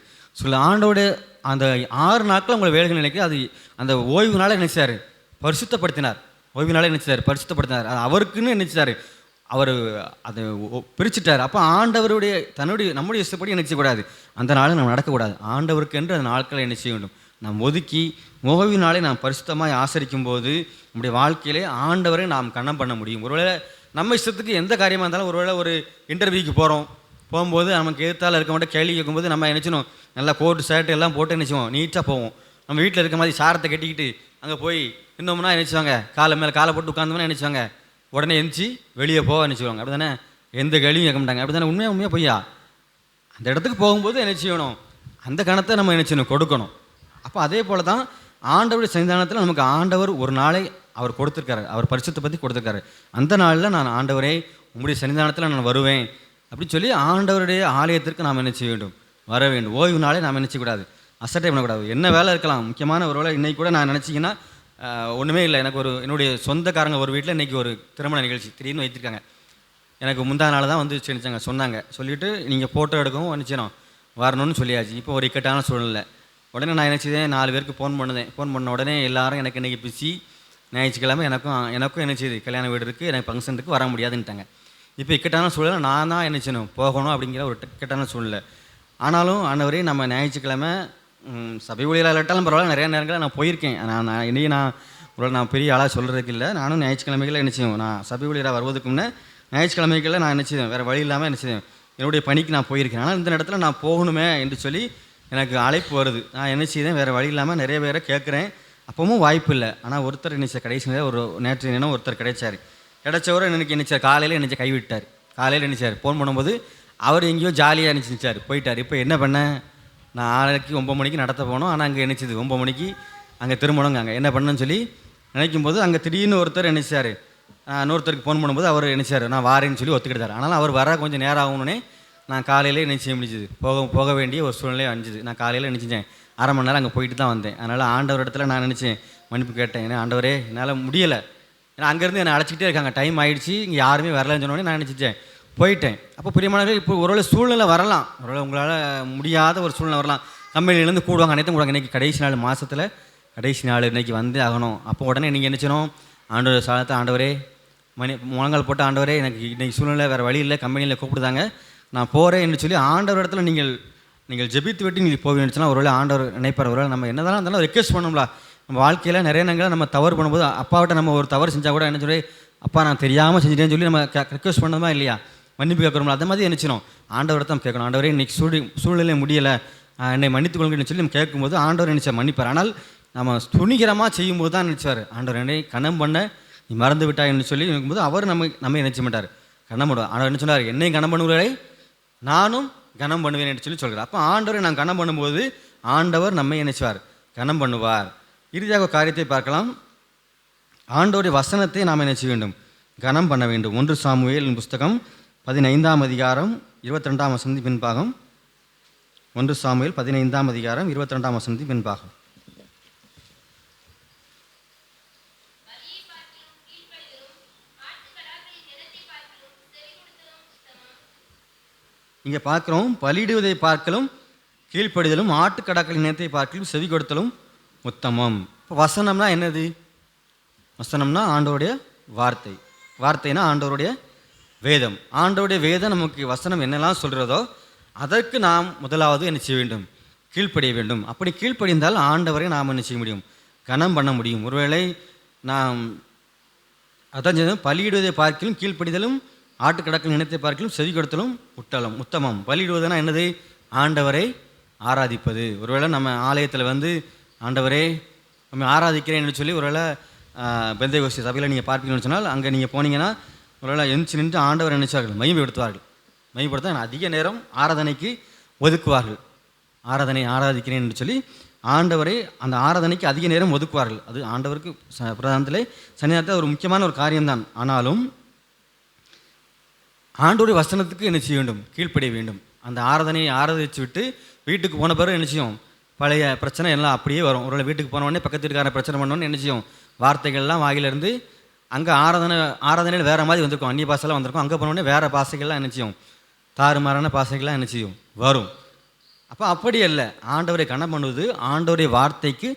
ஆண்டோடைய அந்த 6 நாட்கள் உங்களை வேலைகள் நினைக்க அது அந்த ஓய்வு நாளை நினைச்சார் பரிசுத்தப்படுத்தினார். ஓய்வு நாளை நினைச்சார் பரிசுத்தப்படுத்தினார். அது அவருக்குன்னு நினைச்சார், அவர் அதை பிரிச்சுட்டார். அப்போ ஆண்டவருடைய நம்முடைய இஷ்டப்படி நினைச்சக்கூடாது, அந்த நாளை நம்ம நடக்கக்கூடாது. ஆண்டவருக்கு என்று அந்த நாட்களை நினைச்ச வேண்டும். நாம் ஒதுக்கி ஓய்வு நாளை நாம் பரிசுத்தமாக ஆசரிக்கும் போது நம்முடைய வாழ்க்கையிலே ஆண்டவரை நாம் கண்ணம் பண்ண முடியும். ஒருவேளை நம்ம இஷ்டத்துக்கு எந்த காரியமாக இருந்தாலும், ஒருவேளை ஒரு இன்டர்வியூக்கு போகும்போது நமக்கு எதிர்த்தால் இருக்க மாட்டோம், கேள்வி கேட்கும்போது நம்ம நினச்சினோம் நல்லா கோட்டு ஷர்ட் எல்லாம் போட்டு நினச்சிவோம் நீட்டாக போவோம். நம்ம வீட்டில் இருக்க மாதிரி சாரத்தை கட்டிக்கிட்டு அங்கே போய் இன்னொம்னா நினச்சிவாங்க, காலை மேலே காலை போட்டு உட்காந்தோம்னா நினச்சிவாங்க உடனே எந்திச்சு வெளியே போக நினச்சிவாங்க. அப்படி தானே, எந்த கேள்வியும் கேட்க மாட்டாங்க. அப்படி தானே, உண்மையாக பொய்யா? அந்த இடத்துக்கு போகும்போது என்ன செய்யணும், அந்த கணத்தை நம்ம என்ன செய்யணும், கொடுக்கணும். அப்போ அதே போல் தான் ஆண்டவருடைய சன்னிதானத்தில் நமக்கு ஆண்டவர் ஒரு நாளை அவர் கொடுத்துருக்காரு, அவர் பரிசுத்தை பற்றி கொடுத்துருக்காரு. அந்த நாளில் நான் ஆண்டவரே உங்களுடைய சன்னிதானத்தில் நான் வருவேன் அப்படின்னு சொல்லி ஆண்டவருடைய ஆலயத்திற்கு நாம் என்ன செய்ய வேண்டும், வர வேண்டும். ஓய்வு நாளே நாம் நினச்சிக்கூடாது, அசட்டை பண்ணக்கூடாது. என்ன வேலை இருக்கலாம், முக்கியமான ஒரு வேலை இன்றைக்கி கூட நான் நினச்சிங்கன்னா ஒன்றுமே இல்லை. எனக்கு என்னுடைய சொந்தக்காரங்க ஒரு வீட்டில் இன்றைக்கி ஒரு திருமண நிகழ்ச்சி திடீர்னு வைத்திருக்காங்க. எனக்கு முந்தா நாள் தான் வந்து நினச்சாங்க, சொன்னாங்க. சொல்லிவிட்டு நீங்கள் ஃபோட்டோ எடுக்கவும் நினச்சிடும் வரணும்னு சொல்லியாச்சு. இப்போ ஒரு இக்கட்டான சூழ்நிலை. உடனே நான் நினச்சதேன் 4 பேருக்கு ஃபோன் பண்ண உடனே எல்லாரும் எனக்கு இன்றைக்கி பிஸி, ஞாயிற்றுக்கிழமை எனக்கும் என்ன செய்யுது, கல்யாண வீடு இருக்குது, எனக்கு ஃபங்க்ஷன் இருக்குது, வர முடியாதுன்ட்டாங்க. இப்போ இக்கட்டான சூழ்நிலை, நான் தான் என்ன செய்யணும், போகணும் அப்படிங்கிற ஒரு இக்கட்டான சூழ்நிலை. ஆனாலும் ஆண்டவரே நம்ம ஞாயிற்றுக்கிழமை சபை ஊழியராக இல்லாட்டாலும் பரவாயில்ல, நிறையா நேரங்களில் நான் போயிருக்கேன். நான் பெரிய ஆளாக சொல்கிறதுக்கு இல்லை. நானும் ஞாயிற்றுக்கிழமைகளில் என்ன செய்வேன், நான் சபை ஊழியராக வருவதுக்கு முன்னே ஞாயிற்றுக்கிழமைகளில் நான் என்ன செய்வேன், வேறு வழி இல்லாமல் என்ன செய்வேன், என்னுடைய பணிக்கு நான் போயிருக்கேன். ஆனால் இந்த இடத்துல நான் போகணுமே என்று சொல்லி எனக்கு அழைப்பு வருது. நான் என்ன செய்தேன், வேறு வழி இல்லாமல் நிறைய பேரை கேட்குறேன், அப்பவும் வாய்ப்பு இல்லை. ஆனால் ஒருத்தர் நினைச்ச கடைசி நேரம் நேற்று தினம் ஒருத்தர் கிடைச்சவரை எனக்கு நினைச்சார், காலையில் நினைச்ச கைவிட்டார். காலையில் நினைச்சார், ஃபோன் பண்ணும்போது அவர் எங்கேயோ ஜாலியாக நினச்சிச்சார், போயிட்டார். இப்போ என்ன பண்ணேன், நான் 9 மணிக்கு நடத்த போனோம். ஆனால் அங்கே நினச்சிது 9 மணிக்கு அங்கே திருமணங்க. அங்கே என்ன பண்ணுன்னு சொல்லி நினைக்கும்போது அங்கே திடீர்னு ஒருத்தர் நினைச்சார், இன்னொருத்தருக்கு ஃபோன் பண்ணும்போது அவர் நினைச்சார் நான் வாரேன்னு சொல்லி ஒத்துக்கிட்டார். ஆனால் அவர் வர கொஞ்சம் நேரம் ஆகணுன்னே நான் காலையிலே நிச்சயம் முடிஞ்சுது, போக வேண்டிய ஒரு சூழ்நிலை அணிஞ்சுது. நான் காலையில் நினச்சிட்டேன், 1/2 மணி நேரம் அங்கே போயிட்டு தான் வந்தேன். அதனால் ஆண்டவர் இடத்துல நான் நினச்சேன், மன்னிப்பு கேட்டேன். ஏன்னா ஆண்டவரே என்னால் முடியலை, ஏன்னா அங்கேருந்து என்னை அழைச்சிக்கிட்டே இருக்காங்க, டைம் ஆகிடுச்சு, இங்கே யாருமே வரலன்னு சொன்னோடனே நான் நினச்சிட்டேன், போயிட்டேன். அப்போ பிரியமானவர்களே, இப்போ ஒருவேளை சூழ்நிலை வரலாம், ஒருவேளை உங்களால் முடியாத ஒரு சூழ்நிலை வரலாம். கம்பெனிலேருந்து கூடுவாங்க, அனைத்தும் கூடுவாங்க. இன்றைக்கி கடைசி நாள், மாதத்தில் கடைசி நாள், இன்றைக்கி வந்து ஆகணும். அப்போ உடனே நீங்கள் என்ன செய்யணும், ஆண்டவர் சாலத்தை ஆண்டவரே முழங்கால் போட்டு, ஆண்டவரே எனக்கு இன்றைக்கி சூழ்நிலை வேறு வழி இல்லை, கம்பெனியில் கூப்பிடுதாங்க, நான் போகிறேன்னு சொல்லி ஆண்டவர் இடத்துல நீங்கள் ஜெபித்து விட்டு நீங்கள் போவீங்கன்னு சொன்னால் ஒருவேளை ஆண்டவர் நினைப்பார். ஒருவேளை நம்ம என்னதான் இருந்தாலும் ரெக்வெஸ்ட் பண்ணோம்ல, நம்ம வாழ்க்கையில் நிறைய நேரங்களில் நம்ம தவறு பண்ணும்போது அப்பாவிட்ட நம்ம ஒரு தவறு செஞ்சால் கூட என்ன சொல்லி, அப்பா நான் தெரியாமல் செஞ்சுட்டேன்னு சொல்லி நம்ம ரெக்வெஸ்ட் பண்ணணுமா இல்லையா, மன்னிப்பு கேட்குறோம்ல, அந்த மாதிரி நினச்சிடும். ஆண்டவரை தான் கேட்கணும், ஆண்டவரே இன்றைக்கி சூழ்நிலை முடியலை, என்னை மன்னித்து கொள்ளுங்கன்னு சொல்லி நம்ம கேட்கும்போது ஆண்டவர் நினச்சா மன்னிப்பார். ஆனால் நம்ம துணிகரமாக செய்யும்போது தான் நினச்சார், ஆண்டவர் என்னை கணம் பண்ண நீ மறந்து விட்டாய்ன்னு சொல்லி இருக்கும்போது அவர் நம்ம நினைச்ச மாட்டார், கணம் பண்ணுவார். ஆண்டவர் என்ன சொன்னார், என்னை கணம் பண்ணுவதை நானும் கனம் பண்ணுவேன் என்று சொல்லி சொல்கிறார். அப்போ ஆண்டவரை நான் கனம் பண்ணும்போது ஆண்டவர் நம்மை நினைச்சுவார், கனம் பண்ணுவார். இறுதியாக ஒரு காரியத்தை பார்க்கலாம், ஆண்டவருடைய வசனத்தை நாம் என்ன செய்ய வேண்டும், கனம் பண்ண வேண்டும். 1 சாமுவேல் புஸ்தகம் 15ஆம் அதிகாரம் 22ஆம் வசனத்தின் பின்பாகம். 1 சாமுவேல் 15ஆம் அதிகாரம் 22ஆம் வசனத்தின் பின்பாகம். இங்கே பார்க்குறோம், பலியிடுவதை பார்க்கலும் கீழ்ப்படிதலும், ஆட்டுக்கடாக்களின் இனத்தை பார்க்கலும் செவி கொடுத்தலும் உத்தமம். இப்போ வசனம்னா என்னது, வசனம்னா ஆண்டவருடைய வார்த்தைனா ஆண்டவருடைய வேதம். ஆண்டவருடைய வேதம் நமக்கு வசனம் என்னெல்லாம் சொல்கிறதோ அதற்கு நாம் முதலாவது என்ன செய்ய வேண்டும், கீழ்ப்படிய வேண்டும். அப்படி கீழ்ப்படிந்தால் ஆண்டவரை நாம் என்ன செய்ய முடியும், கனம் பண்ண முடியும். ஒருவேளை நாம் அதான் செய்யணும், பலியிடுவதை பார்க்கலும் கீழ்ப்படிதலும், ஆட்டுக்கடக்கள் இனத்தை பார்க்கலும் செவி கொடுத்தலும் உத்தமம். பலியிடுவதுனா என்னது, ஆண்டவரை ஆராதிப்பது. ஒருவேளை நம்ம ஆலயத்தில் வந்து ஆண்டவரே நம்ம ஆராதிக்கிறேன்னு சொல்லி ஒருவேளை பெந்தைகோஸ்து சபையில் நீங்கள் பார்ப்பீங்கன்னு சொன்னால் அங்கே நீங்கள் போனீங்கன்னா ஒருவேளை எந்திச்சு நின்று ஆண்டவர் நினைச்சார்கள், மையப்படுத்த அதிக நேரம் ஆராதனைக்கு ஒதுக்குவார்கள். ஆராதிக்கிறேன் என்று சொல்லி ஆண்டவரை அந்த ஆராதனைக்கு அதிக நேரம் ஒதுக்குவார்கள். அது ஆண்டவருக்கு பிரதானத்திலே சன்னிதானத்தில் ஒரு முக்கியமான ஒரு காரியம்தான். ஆனாலும் ஆண்டவருடைய வசனத்துக்கு என்ன செய்ய வேண்டும்? கீழ்ப்படிய வேண்டும். அந்த ஆராதனையை ஆராதிச்சு விட்டு வீட்டுக்கு போன பிறகு என்ன செய்யும்? பழைய பிரச்சனை எல்லாம் அப்படியே வரும். ஒரு வீட்டுக்கு போன உடனே பக்கத்து வீட்டுக்கார பிரச்சனை பண்ணோன்னு என்ன செய்யும்? வார்த்தைகள்லாம் வாயிலிருந்து அங்கே ஆராதனையில் வேறு மாதிரி வந்திருக்கும், அந்நிய பாசைலாம் வந்திருக்கும். அங்கே போனோடனே வேறு பாசைகள்லாம் என்ன செய்யும்? தாறுமாறான பாசைகள்லாம் என்ன செய்யும்? வரும். அப்போ அப்படி அல்ல, ஆண்டவரை கனம் பண்ணுவது ஆண்டவருடைய வார்த்தைக்கு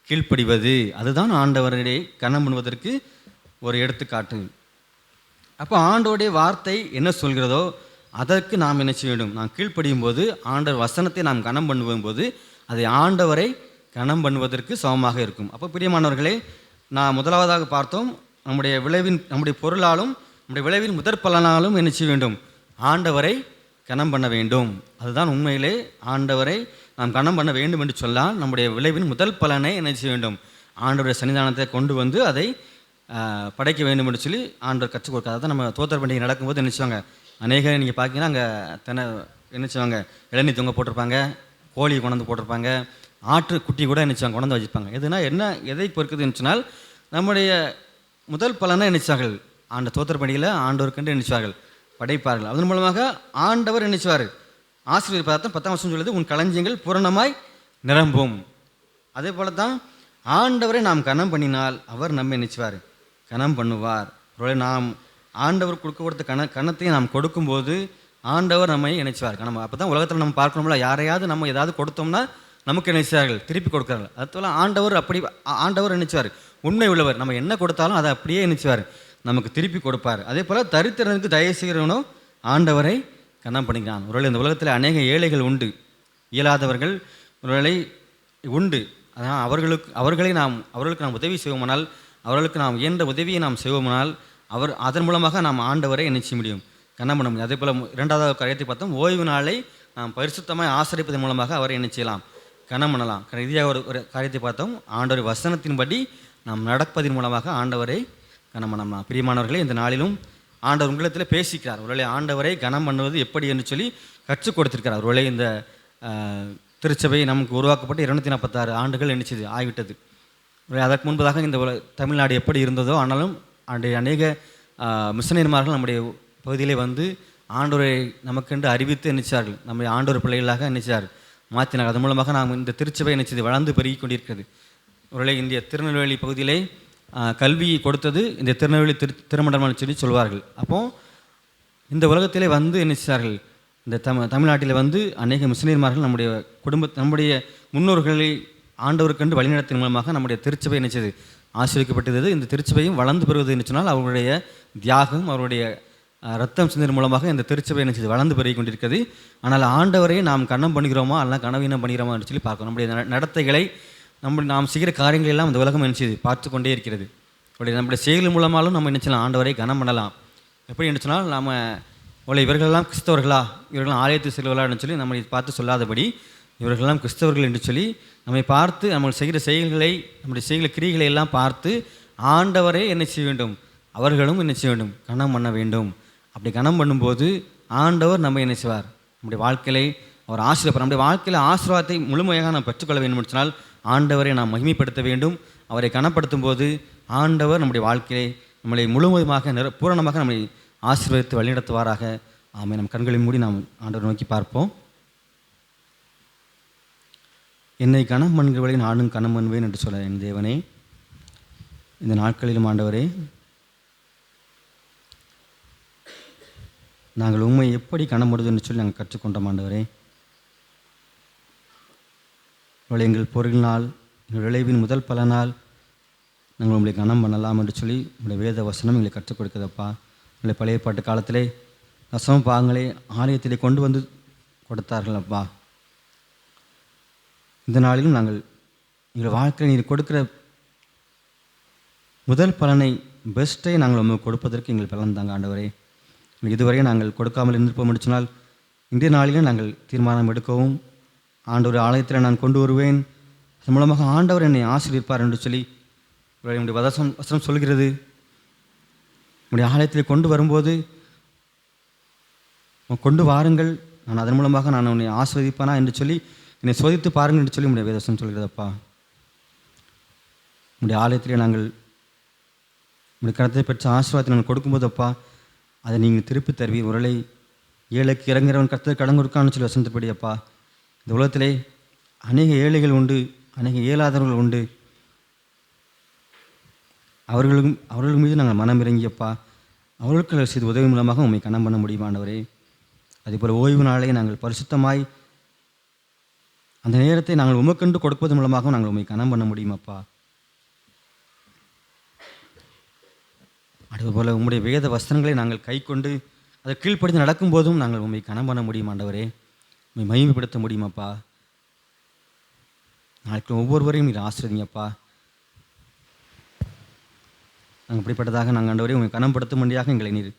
கீழ்ப்படிவது, அதுதான் ஆண்டவரை கனம் பண்ணுவதற்கு ஒரு எடுத்துக்காட்டு. அப்போ ஆண்டவருடைய வார்த்தை என்ன சொல்கிறதோ அதற்கு நாம் என்ன செய்ய வேண்டும்? நாம் கீழ்ப்படியும் போது ஆண்டவர் வசனத்தை நாம் கனம் பண்ணும் போது அதை ஆண்டவரை கனம் பண்ணுவதற்கு சமமாக இருக்கும். அப்போ பிரியமானவர்களே, நான் முதலாவதாக பார்த்தோம், நம்முடைய பொருளாலும் நம்முடைய விளைவின் முதற் பலனாலும் என்ன செய்ய வேண்டும்? ஆண்டவரை கனம் பண்ண வேண்டும். அதுதான் உண்மையிலே ஆண்டவரை நாம் கனம் பண்ண வேண்டும் என்று சொன்னால் நம்முடைய விளைவின் முதல் பலனை என்ன செய்ய வேண்டும்? ஆண்டவருடைய சன்னிதானத்தை கொண்டு வந்து அதை படைக்க வேண்டும் என்று சொல்லி ஆண்டவர் கற்றுக் கொடுக்க. அதான் நம்ம தோத்தர் பண்டிகை நடக்கும்போது என்ன செய்வாங்க? அநேக நீங்கள் பார்த்தீங்கன்னா அங்கே என்ன செய்வாங்க? இளநீ தொங்க போட்டிருப்பாங்க, கோழி கொண்டு போட்டிருப்பாங்க, ஆற்று குட்டி கூட என்ன செய்வாங்க? கொண்டு வச்சுருப்பாங்க. எதுனா எதை பொறுக்குதுன்னு சொன்னால் நம்முடைய முதல் பலனை நினைச்சார்கள் ஆண்ட தோத்தர் பண்டிகையில் ஆண்டவருக்கென்று நினைச்சார்கள், படைப்பார்கள். அதன் மூலமாக ஆண்டவர் நினைச்சுவார். ஆசிரியர் பார்த்தா 10ஆம் வசனம் சொல்லுது, உன் களஞ்சியங்கள் பூரணமாய் நிரம்பும். அதே போல தான் ஆண்டவரை நாம் கனம் பண்ணினால் அவர் நம்ம நினைச்சுவார், கனம் பண்ணுவார். நாம் ஆண்டவர் கொடுத்த கணத்தை நாம் கொடுக்கும்போது ஆண்டவர் நம்மை நினைச்சுவார். கனம். அப்போ தான் உலகத்தில் நம்ம பார்க்கணும்ல, யாரையாவது நம்ம ஏதாவது கொடுத்தோம்னா நமக்கு நினைச்சார்கள், திருப்பி கொடுக்குறார்கள். அதுபோல் ஆண்டவர் நினைச்சுவார், உண்மை உள்ளவர். நம்ம என்ன கொடுத்தாலும் அதை அப்படியே நினைச்சுவார், நமக்கு திருப்பி கொடுப்பார். அதே போல் தரித்திரனுக்கு தயவு செய்கிறவனோ ஆண்டவரை கனம் பண்ணிக்கிறான். ஒருவேளை இந்த உலகத்தில் அநேக ஏழைகள் உண்டு, இயலாதவர்கள் ஒருவேளை உண்டு. அதனால் அவர்களுக்கு நாம் உதவி செய்வோமானால், அவர்களுக்கு நாம் இயன்ற உதவியை நாம் செய்வோமானால் அதன் மூலமாக நாம் ஆண்டவரை என்ன செய்ய முடியும்? கனம் பண்ண முடியும். அதே போல் 2வது காரியத்தை பார்த்தோம், ஓய்வு நாளை நாம் பரிசுத்தமாக ஆசரிப்பதன் மூலமாக அவரை என்ன செய்யலாம்? கனம் பண்ணலாம். இறுதியாக ஒரு காரியத்தை பார்த்தோம், ஆண்டவர் வசனத்தின்படி நாம் நடப்பதன் மூலமாக ஆண்டவரை கனம் பண்ணலாம். பிரியமானவர்களே, இந்த நாளிலும் ஆண்டவர் உங்களிடத்தில் பேசிக்கிறார். ஒருவேளை ஆண்டவரை கனம் பண்ணுவது எப்படி என்று சொல்லி கற்றுக் கொடுத்திருக்கிறார். ஒருவேளை இந்த திருச்சபை நமக்கு உருவாக்கப்பட்டு 246 ஆண்டுகள் என்னிச்சது ஆகிவிட்டது. அதற்கு முன்பதாக இந்த தமிழ்நாடு எப்படி இருந்ததோ, ஆனாலும் அநேக மிஷனரிமார்கள் நம்முடைய பகுதியிலே வந்து ஆண்டவரை நமக்கென்று அறிவித்து நினைச்சார்கள், நம்முடைய ஆண்டவர் பிள்ளைகளாக நினைச்சார் மாற்றினார்கள். அதன் மூலமாக நாம் இந்த திருச்சபை நினைச்சது வளர்ந்து பெருகி கொண்டிருக்கிறது. ஒருவேளை இந்திய திருநெல்வேலி பகுதியிலே கல்வியை கொடுத்தது இந்த திருநெல்வேலி திருமண்டலம் சொல்லி சொல்வார்கள். அப்போது இந்த உலகத்திலே வந்து நினைச்சார்கள், இந்த தமிழ்நாட்டில் வந்து அநேக மிஷனரிமார்கள் நம்முடைய முன்னோர்களை ஆண்டவருக்கென்று வழிநடத்தின் மூலமாக நம்முடைய திருச்சபை நினைச்சது ஆசீர்வதிக்கப்பட்டது. இந்த திருச்சபையும் வளர்ந்து பெறுவது என்று சொன்னால் அவருடைய தியாகம், அவருடைய ரத்தம் சிந்தனை மூலமாக இந்த திருச்சபை நினைச்சது வளர்ந்து பெருகி கொண்டிருக்கிறது. ஆனால் ஆண்டவரை நாம் கனம் பண்ணுகிறோமா அல்ல கனவீனம் பண்ணுகிறோமா என்று சொல்லி பார்க்கணும். நம்முடைய நடத்தைகளை நாம் செய்கிற காரியங்கள் எல்லாம் இந்த உலகம் நினைச்சது பார்த்து கொண்டே இருக்கிறது. நம்முடைய செயல் மூலமாலும் நம்ம நினைச்சலாம் ஆண்டவரை கனம் பண்ணலாம். எப்படி என்று சொன்னால் நாம் இவர்களெல்லாம் கிறிஸ்தவர்களா, இவர்களெல்லாம் ஆலயத்து செல்வர்களான்னு சொல்லி நம்மை பார்த்து சொல்லாதபடி இவர்களெல்லாம் கிறிஸ்தவர்கள் என்று சொல்லி நம்மை பார்த்து நம்ம செய்கிற செயல்களை, நம்முடைய செய்கிற கிரியைகளை எல்லாம் பார்த்து ஆண்டவரே என்ன செய்ய வேண்டும்? அவர்களும் என்ன செய்ய வேண்டும்? கனம் பண்ண வேண்டும். அப்படி கனம் பண்ணும்போது ஆண்டவர் நம்ம என்ன செய்வார்? நம்முடைய வாழ்க்கையை அவர் ஆசீர்வாதம், நம்முடைய வாழ்க்கையில் ஆசீர்வாதத்தை முழுமையாக நாம் பெற்றுக்கொள்ள வேண்டும் என்று சொன்னால் ஆண்டவரை நாம் மகிமைப்படுத்த வேண்டும். அவரை கனப்படுத்தும் போது ஆண்டவர் நம்முடைய வாழ்க்கையை நம்மளை முழுவதுமாக பூரணமாக நம்மை ஆசீர்வதித்து வழிநடத்துவாராக. ஆமென். நம் கண்களை மூடி நாம் ஆண்டவரை நோக்கி பார்ப்போம். என்னை கனம் பண்ணுகிறவளை நானும் கனம் பண்ணுவேன் என்று சொல்ல என் தேவனே, இந்த நாட்களிலும் ஆண்டவரே நாங்கள் உண்மை எப்படி கனமுடுது என்று சொல்லி நாங்கள் கற்றுக்கொண்டோம். ஆண்டவரே, எங்கள் பொருளினால், எங்கள் விளைவின் முதல் பலனால் நாங்கள் உங்களை கனம் பண்ணலாம் என்று சொல்லி உங்களுடைய வேத வசனம் எங்களை கற்றுக் கொடுக்குதப்பா. உங்களுடைய பழைய பாட்டு காலத்திலே தசம பாகங்களை ஆலயத்திலே கொண்டு வந்து கொடுத்தார்கள் அப்பா. இந்த நாளிலும் நாங்கள் எங்கள் வாழ்க்கையில் நீர் கொடுக்குற முதல் பலனை, பெஸ்ட்டை நாங்கள் உங்களுக்கு கொடுப்பதற்கு எங்கள் பலன் தாங்க ஆண்டவரே. இதுவரை நாங்கள் கொடுக்காமல் இருந்திருப்போம் என்று சொன்னால் இன்றைய நாளிலும் நாங்கள் தீர்மானம் எடுக்கவும், ஆண்டவர் ஆலயத்தில் நான் கொண்டு வருவேன், அதன் மூலமாக ஆண்டவர் என்னை ஆசீர்வதிப்பார் என்று சொல்லி என்னுடைய வசனம் சொல்கிறது. என்னுடைய ஆலயத்தில் கொண்டு வரும்போது கொண்டு வாருங்கள், நான் அதன் மூலமாக நான் உன்னை ஆசீர்வதிப்பானா என்று சொல்லி என்னை சோதித்து பாருங்கள் என்று சொல்லி உடைய வேதவசனம் சொல்கிறதப்பா. உடைய ஆலயத்திலே நாங்கள் உடைய கருத்தை பெற்ற ஆசீர்வாதத்தை நாங்கள் கொடுக்கும்போதப்பா, அதை நீங்கள் திருப்பி தருவீர். உரலை ஏழைக்கு இறங்குறவன் கருத்தை கடன் கொடுக்கான்னு சொல்லி வசந்தபடியப்பா, இந்த உலகத்திலே அநேக ஏழைகள் உண்டு, அநேக இயலாதவர்கள் உண்டு. அவர்கள் மீது நாங்கள் மனம் இறங்கியப்பா, அவர்களுக்கு செய்த உதவி மூலமாக உண்மை கனம் பண்ண முடியுமாண்டவரே. அதேபோல் ஓய்வு நாளை நாங்கள் பரிசுத்தமாய் அந்த நேரத்தை நாங்கள் உமக்கென்று கொடுப்பது மூலமாக நாங்கள் உண்மை கனம் பண்ண முடியுமாப்பா. அதுபோல் உம்முடைய வேத வஸ்திரங்களை நாங்கள் கை கொண்டு அதை கீழ்ப்படுத்தி நடக்கும்போதும் நாங்கள் உண்மை கனம் பண்ண முடியுமாண்டவரே. உண்மை மகிமைப்படுத்த முடியுமாப்பா. நாளைக்கு ஒவ்வொருவரையும் நீர் ஆசிரியப்பா. நாங்கள் இப்படிப்பட்டதாக நாங்கள் ஆண்டவரே உண்மை கனப்படுத்த முடியாக எங்களை நீர்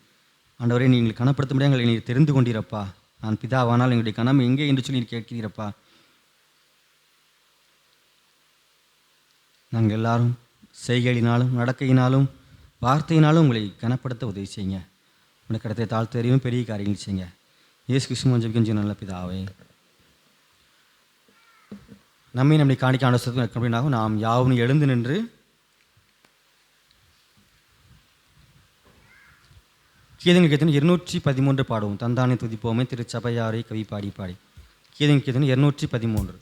ஆண்டவரே நீங்கள் கனப்படுத்த முடியாது எங்களை நீர் தெரிந்து கொண்டீரப்பா. நான் பிதாவானால் எங்களுடைய கனம் எங்கே என்று சொல்லி நீர் கேட்கிறீரப்பா. நாங்கள் எல்லாரும் செய்கையினாலும் நடக்கையினாலும் வார்த்தையினாலும் உங்களை கனப்படுத்த உதவி செய்யுங்க. உங்களை கடத்தை தாழ்த்தறியும் பெரிய காரியங்கள் செய்யுங்க. இயேசு கிறிஸ்துவின் ஜெபிக்கும் நல்ல பிதாவே. நம்மை நம்மை காணிக்க ஆண்டவருக்கு அப்படின்னாகும். நாம் யாவும் எழுந்து நின்று கீதங்கள் கீர்த்தனை 213 பாடுவோம். தந்தானே துதிப்போமே திருச்சபையாரை கவி பாடி பாடி. கீதங்கள் கீர்த்தனை 213.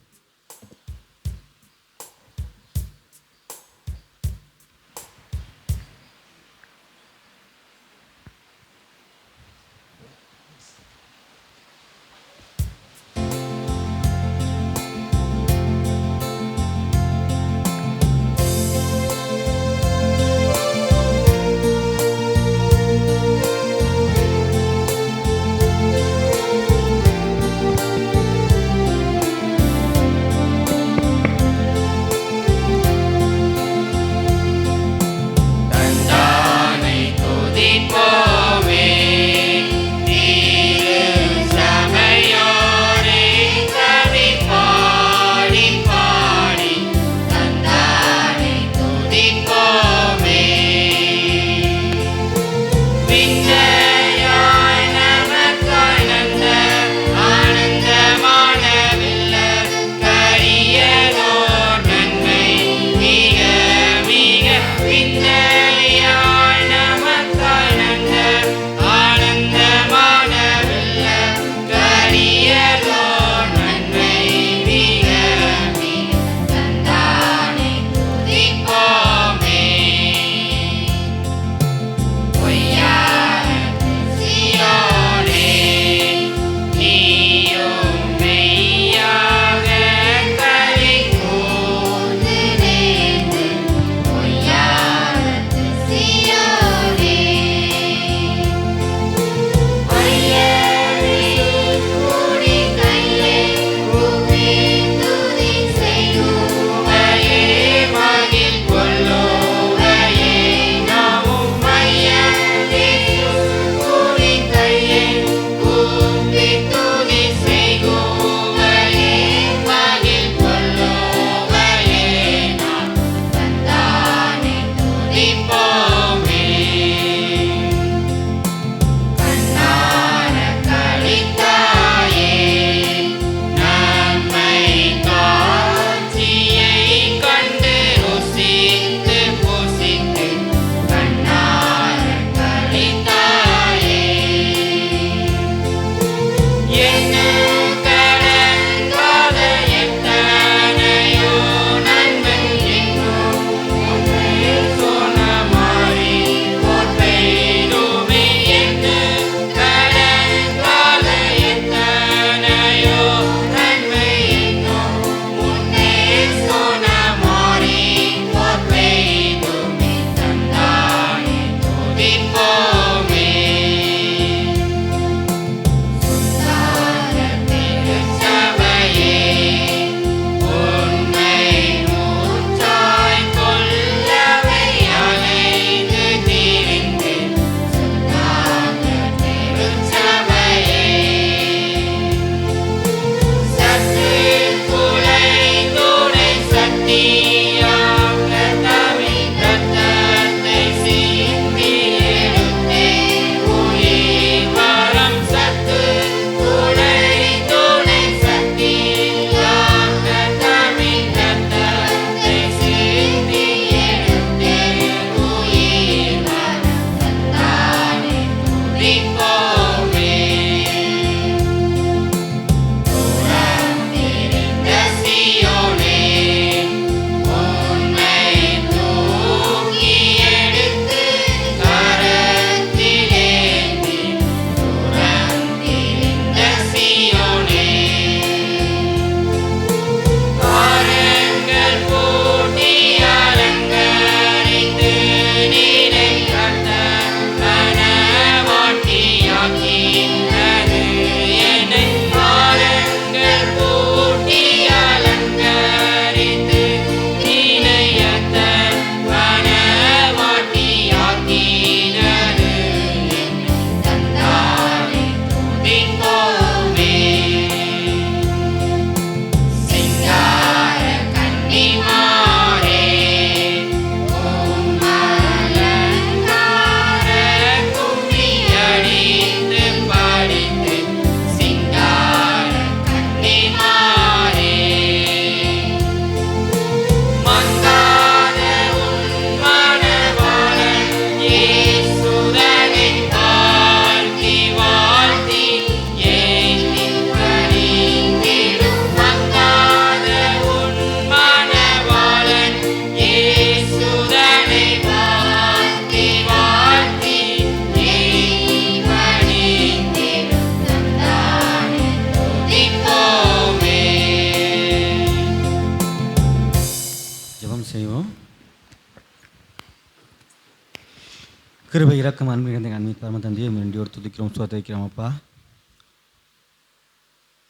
இரக்கம் அன்பு நிறைந்த அன்பு பரம தந்தையை நன்றியோடு துதிக்கிறோம் சோத்த வைக்கிறோம் அப்பா.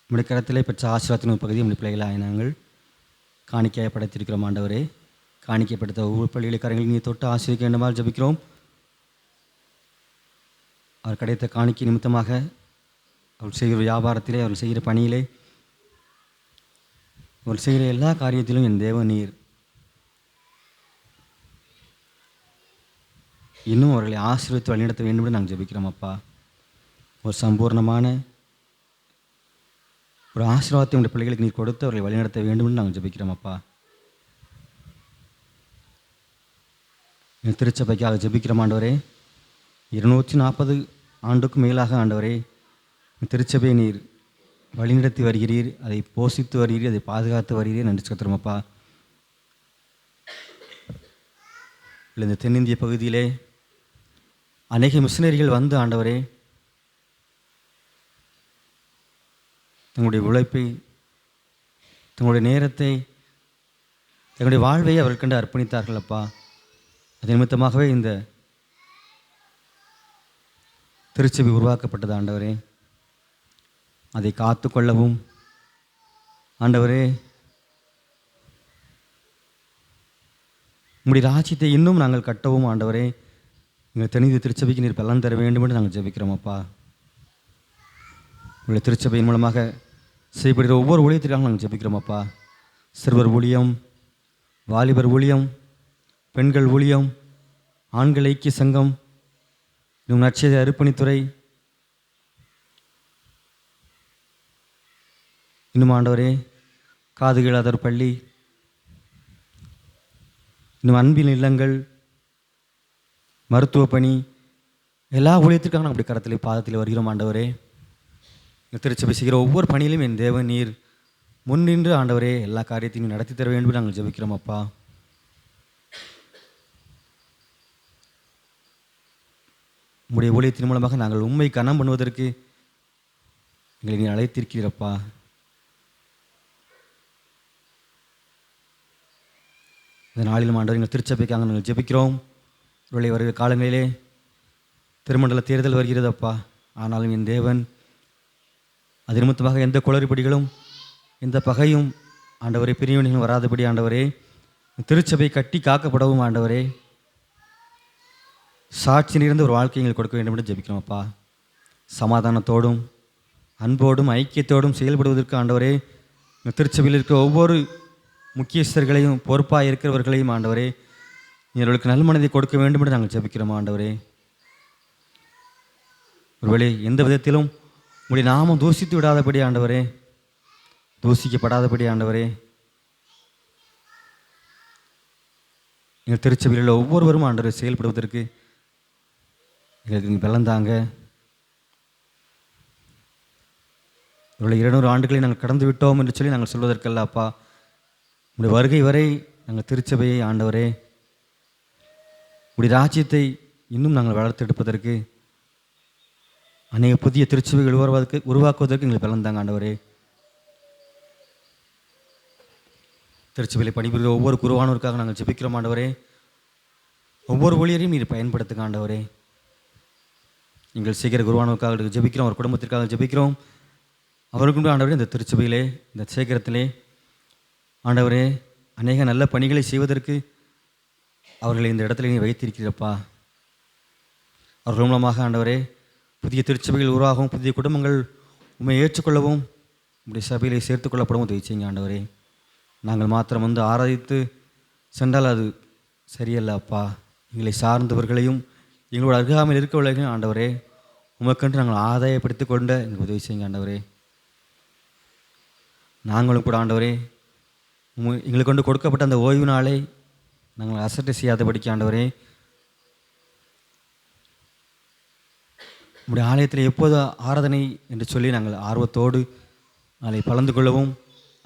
நம்முடைய கரத்திலே பெற்ற ஆசீர்வாதத்தின் ஒரு பகுதி நம்முடைய பிள்ளைகளாக நாங்கள் காணிக்கையாக படைத்திருக்கிறோம் ஆண்டவரே. காணிக்கைப்படுத்த ஒவ்வொரு பள்ளிகளை கரங்களில் நீ தொட்டு ஆசீர்வதிக்க வேண்டுமாறு ஜெபிக்கிறோம். அவர் கிடைத்த காணிக்கை நிமித்தமாக அவர்கள் செய்கிற வியாபாரத்திலே, அவர்கள் செய்கிற பணியிலே, அவர்கள் செய்கிற எல்லா காரியத்திலும் என் தேவ நீர் இன்னும் அவர்களை ஆசீர்வதித்து வழிநடத்த வேண்டும் என்று நாங்கள் ஜெபிக்கிறோம் அப்பா. ஒரு சம்பூர்ணமான ஒரு ஆசீர்வாதத்தை உடைய பிள்ளைகளுக்கு நீர் கொடுத்து அவர்களை வழிநடத்த வேண்டும் என்று நாங்கள் ஜெபிக்கிறோம் அப்பா. என் திருச்சபைக்காக ஜெபிக்கிறோம் ஆண்டவரே. 240 ஆண்டுக்கும் மேலாக ஆண்டவரே திருச்சபையை நீர் வழிநடத்தி வருகிறீர், அதை போஷித்து வருகிறீர், அதை பாதுகாத்து வருகிறீர். நன்றி செலுத்துகிறோமப்பா. இல்லை இந்த தென்னிந்திய பகுதியிலே அநேக மிஷினரிகள் வந்து ஆண்டவரே தங்களுடைய உழைப்பை, தங்களுடைய நேரத்தை, தங்களுடைய வாழ்வை அவர்கள் கண்டு அர்ப்பணித்தார்கள் அப்பா. அது நிமித்தமாகவே இந்த திருச்சபை உருவாக்கப்பட்டது ஆண்டவரே. அதை காத்து கொள்ளவும் ஆண்டவரே உம்முடைய ராஜ்யத்தை இன்னும் நாங்கள் கட்டவும் ஆண்டவரே எங்கள் தெனிது திருச்சபைக்கு நீர் பலன் தர வேண்டும் என்று நாங்கள் ஜெபிக்கிறோம் அப்பா. உங்களுடைய திருச்சபையின் மூலமாக செய்யப்படுகிற ஒவ்வொரு ஊழியத்திற்காக நாங்கள் ஜெபிக்கிறோம் அப்பா. சிறுவர் ஊழியம், வாலிபர் ஊழியம், பெண்கள் ஊழியம், ஆண்கள் ஐக்கிய சங்கம், இன்னும் நற்செய்தி அர்ப்பணித்துறை, இன்னும் ஆண்டவரே காது கேளாதோர் பள்ளி, இன்னும் அன்பின் இல்லங்கள், மருத்துவ பணி, எல்லா ஊழியத்திற்காக நாங்கள் அப்படி கரத்திலே பாதத்தில் வருகிறோம் ஆண்டவரே. திருச்சபை செய்கிற ஒவ்வொரு பணியிலும் என் தேவன் நீர் முன்னின்று ஆண்டவரே எல்லா காரியத்தையும் நடத்தி தர வேண்டும் நாங்கள் ஜெபிக்கிறோம் அப்பா. உம்முடைய ஊழியத்தின் மூலமாக நாங்கள் உண்மை கனம் பண்ணுவதற்கு எங்களை நீ அழைத்திருக்கிறப்பா. இந்த நாளிலும் ஆண்டவர் எங்கள் திருச்சபைக்காக நாங்கள் ஜெபிக்கிறோம். இவருடைய வருகிற காலங்களிலே திருமண்டல தேர்தல் வருகிறது அப்பா. ஆனாலும் என் தேவன் அது நிமித்தமாக எந்த குளறுபடிகளும் எந்த பகையும் ஆண்டவரே பிரிவினைகளும் வராதபடி ஆண்டவரே திருச்சபை கட்டி காக்கப்படவும் ஆண்டவரே சாட்சி நிறைந்த ஒரு வாழ்க்கை எங்களுக்கு கொடுக்க வேண்டும் என்று ஜெபிக்கிறோம் அப்பா. சமாதானத்தோடும் அன்போடும் ஐக்கியத்தோடும் செயல்படுவதற்கு ஆண்டவரே திருச்சபையில் இருக்கிற ஒவ்வொரு முக்கியஸ்தர்களையும் பொறுப்பாக இருக்கிறவர்களையும் ஆண்டவரே இவர்களுக்கு நல்மனதை கொடுக்க வேண்டும் என்று நாங்கள் ஜெபிக்கிறோம் ஆண்டவரே. ஒருவேளை எந்த விதத்திலும் உங்களுடைய நாமம் தூசித்து விடாதபடி ஆண்டவரே, தூசிக்கப்படாதபடி ஆண்டவரே எங்கள் திருச்சபையில் உள்ள ஒவ்வொருவரும் ஆண்டவரை செயல்படுவதற்கு எங்களுக்கு பலந்தாங்க. இவ்வளோ 200 ஆண்டுகளை நாங்கள் கடந்து விட்டோம் என்று சொல்லி நாங்கள் சொல்வதற்கல்ல அப்பா. உங்களுடைய வருகை வரை நாங்கள் திருச்சபையை ஆண்டவரே உங்களுடைய ராஜ்யத்தை இன்னும் நாங்கள் வளர்த்தெடுப்பதற்கு அநேக புதிய திருச்சபைகள் உருவாக்குவதற்கு எங்களுக்கு பலந்தாங்க ஆண்டவரே. திருச்சபையில் பணிபுரிகிற ஒவ்வொரு குருவானோருக்காக நாங்கள் ஜெபிக்கிறோம் ஆண்டவரே. ஒவ்வொரு ஊழியரையும் நீர் பயன்படுத்துங்க ஆண்டவரே. எங்கள் சீக்கிர குருவானோருக்காக ஜெபிக்கிறோம், அவர் குடும்பத்திற்காக ஜெபிக்கிறோம். அவருக்கும் ஆண்டவரே இந்த திருச்சபையிலே இந்த சேகரத்திலே ஆண்டவரே அநேக நல்ல பணிகளை செய்வதற்கு அவர்களை இந்த இடத்துல நீ வைத்திருக்கிறப்பா. அவர்கள் மூலமாக ஆண்டவரே புதிய திருச்சபைகள் உருவாகவும் புதிய குடும்பங்கள் உண்மை ஏற்றுக்கொள்ளவும் உங்களுடைய சபையிலே சேர்த்துக்கொள்ளப்படவும் உதவி செய்யுங்க ஆண்டவரே. நாங்கள் மாத்திரம் வந்து ஆராதித்து சென்றால் அது சரியல்ல அப்பா. எங்களை சார்ந்தவர்களையும் எங்களோட அருகாமல் இருக்கவர்களையும் ஆண்டவரே உமக்கென்று நாங்கள் ஆதாயப்படுத்தி கொண்ட எங்களுக்கு உதவி செய்யுங்க ஆண்டவரே. நாங்களும் கூட ஆண்டவரே எங்களுக்கு கொண்டு கொடுக்கப்பட்ட அந்த ஓய்வு நாளை நாங்கள் அசட்டை செய்யாதபடிக்கு ஆண்டவரே நம்முடைய ஆலயத்தில் எப்போது ஆராதனை என்று சொல்லி நாங்கள் ஆர்வத்தோடு நாளை கலந்து கொள்ளவும்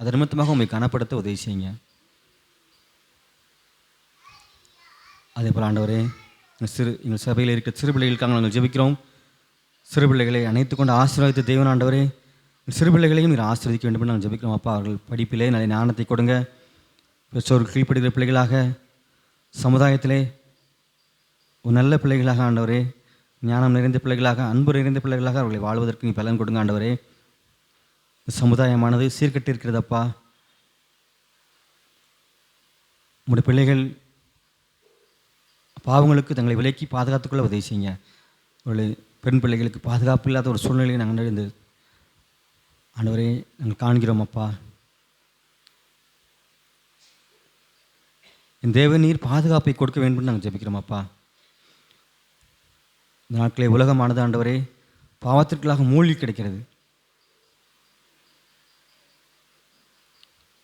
அது நிமித்தமாக உண்மை கனப்படுத்த உதவி செய்யுங்க. அதே போல் ஆண்டவரே எங்கள் சபையில் இருக்கிற சிறு பிள்ளைகளுக்காக நாங்கள் ஜெபிக்கிறோம். சிறு பிள்ளைகளை அணைத்து கொண்டு ஆசீர்வதித்த தேவன் ஆண்டவரே சிறு பிள்ளைகளையும் நீர் ஆசீர்வதிக்க வேண்டும் என்று நாங்கள் ஜெபிக்கிறோம் அப்பா. அவர்கள் படிப்பிலே நல்ல ஞானத்தை கொடுங்க. பெற்றோர்கள் கீழ்ப்படுகிற பிள்ளைகளாக சமுதாயத்திலே ஒரு நல்ல பிள்ளைகளாக ஆண்டவரே ஞானம் நிறைந்த பிள்ளைகளாக, அன்பு நிறைந்த பிள்ளைகளாக அவர்களை வாழ்வதற்கு நீ பலன் கொடுங்க ஆண்டவரே. சமுதாயமானது சீர்கட்டு இருக்கிறதப்பா. உங்களுடைய பிள்ளைகள் பாவங்களுக்கு தங்களை விலக்கி பாதுகாத்துக்கொள்ள உதவி செய்யுங்க. ஒரு பெண் பிள்ளைகளுக்கு பாதுகாப்பு இல்லாத ஒரு சூழ்நிலையை நாங்கள் இந்த ஆண்டவரே நாங்கள் காண்கிறோம் அப்பா. என் தேவ நீர் பாதுகாப்பை கொடுக்க வேண்டும் நாங்கள் ஜெபிக்கிறோம் அப்பா. இந்த நாட்களே உலகமானது ஆண்டவரே பாவத்திற்குள்ளாக மூழ்கி கிடைக்கிறது.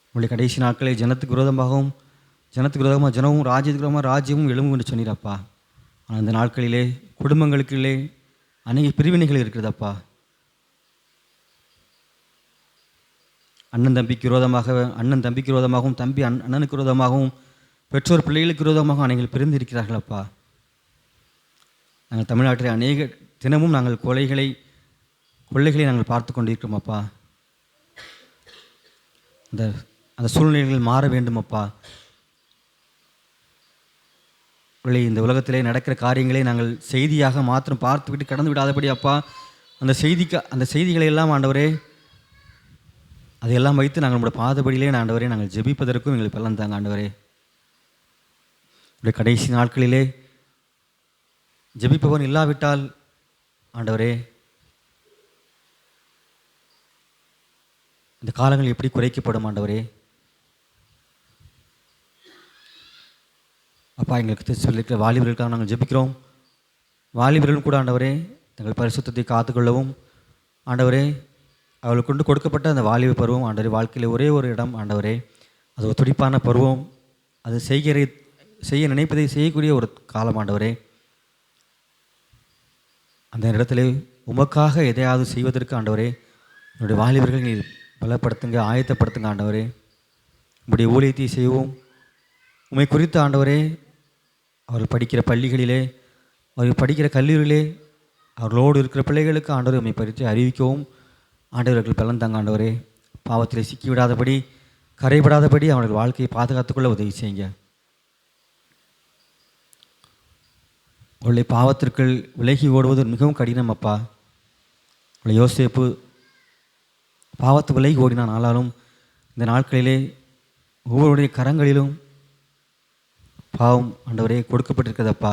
உங்களுடைய கடைசி நாட்களே ஜனத்துக்கு விரோதமாகவும் ஜனமும் ராஜ்யத்துக்கு விரோதமாக ராஜ்யமும் எழும்பும் என்று சொன்னீரப்பா. ஆனால் அந்த நாட்களிலே குடும்பங்களுக்குள்ளே அநேக பிரிவினைகள் இருக்கிறதப்பா. அண்ணன் தம்பிக்கு விரோதமாகவும் தம்பி அண்ணனுக்கு விரோதமாகவும் பெற்றோர் பிள்ளைகளுக்கு விரோதமாகவும் அநேகர்கள் பிரிந்து இருக்கிறார்களப்பா. நாங்கள் தமிழ்நாட்டில் அநேக தினமும் நாங்கள் கொள்ளைகளை நாங்கள் பார்த்து கொண்டிருக்கிறோம் அப்பா. அந்த சூழ்நிலைகள் மாற வேண்டும் அப்பா. இந்த உலகத்திலே நடக்கிற காரியங்களை நாங்கள் செய்தியாக மாத்திரம் பார்த்துவிட்டு கடந்து விடாதபடி அப்பா, அந்த செய்திகளை எல்லாம் ஆண்டவரே அதையெல்லாம் வைத்து நாங்கள் நம்முடைய பாதபடியிலே ஆண்டவரே நாங்கள் ஜெபிப்பதற்கும் எங்களுக்கு பலன் தாங்க ஆண்டவரே. இப்படி கடைசி நாட்களிலே ஜெபிப்பவன் இல்லாவிட்டால் ஆண்டவரே இந்த காலங்கள் எப்படி குறைக்கப்படும் ஆண்டவரே. அப்பா, எங்களுக்கு சொல்லியிருக்கிற வாலிபர்களுக்காக நாங்கள் ஜெபிக்கிறோம். வாலிபர்களும் கூட ஆண்டவரே தங்கள் பரிசுத்தத்தை காத்துக்கொள்ளவும் ஆண்டவரே அவர்களுக்கு கொண்டு கொடுக்கப்பட்ட அந்த வாலிப பருவம் ஆண்டவரே வாழ்க்கையில் ஒரே ஒரு இடம் ஆண்டவரே, அது ஒரு துடிப்பான பருவம். அது செய்ய நினைப்பதை செய்யக்கூடிய ஒரு காலம் ஆண்டவரே. அந்த இடத்துல உமக்காக எதையாவது செய்வதற்கு ஆண்டவரே என்னுடைய வாலிபர்கள் நீர் பலப்படுத்துங்க, ஆயத்தப்படுத்துங்க ஆண்டவரே. உங்களுடைய ஊழியத்தை செய்வோம். உம்மை குறித்த ஆண்டவரே அவர்கள் படிக்கிற பள்ளிகளிலே, அவர்கள் படிக்கிற கல்லூரியிலே அவர்களோடு இருக்கிற பிள்ளைகளுக்கு ஆண்டவரை உம்மை பற்றி அறிவிக்கவும் ஆண்டவர்கள் பலன் தாங்க ஆண்டவரே. பாவத்தில் சிக்கிவிடாதபடி, கரைபடாதபடி அவர்கள் வாழ்க்கையை பாதுகாத்துக்கொள்ள உதவி செய்யுங்க. அவர்களை பாவத்திற்குள் விலகி ஓடுவது மிகவும் கடினம் அப்பா. அவளை யோசேப்பு பாவத்து விலகி ஓடினான். ஆனாலும் இந்த நாட்களிலே ஒவ்வொருடைய கரங்களிலும் பாவம் ஆண்டவரே கொடுக்கப்பட்டிருக்கிறதப்பா.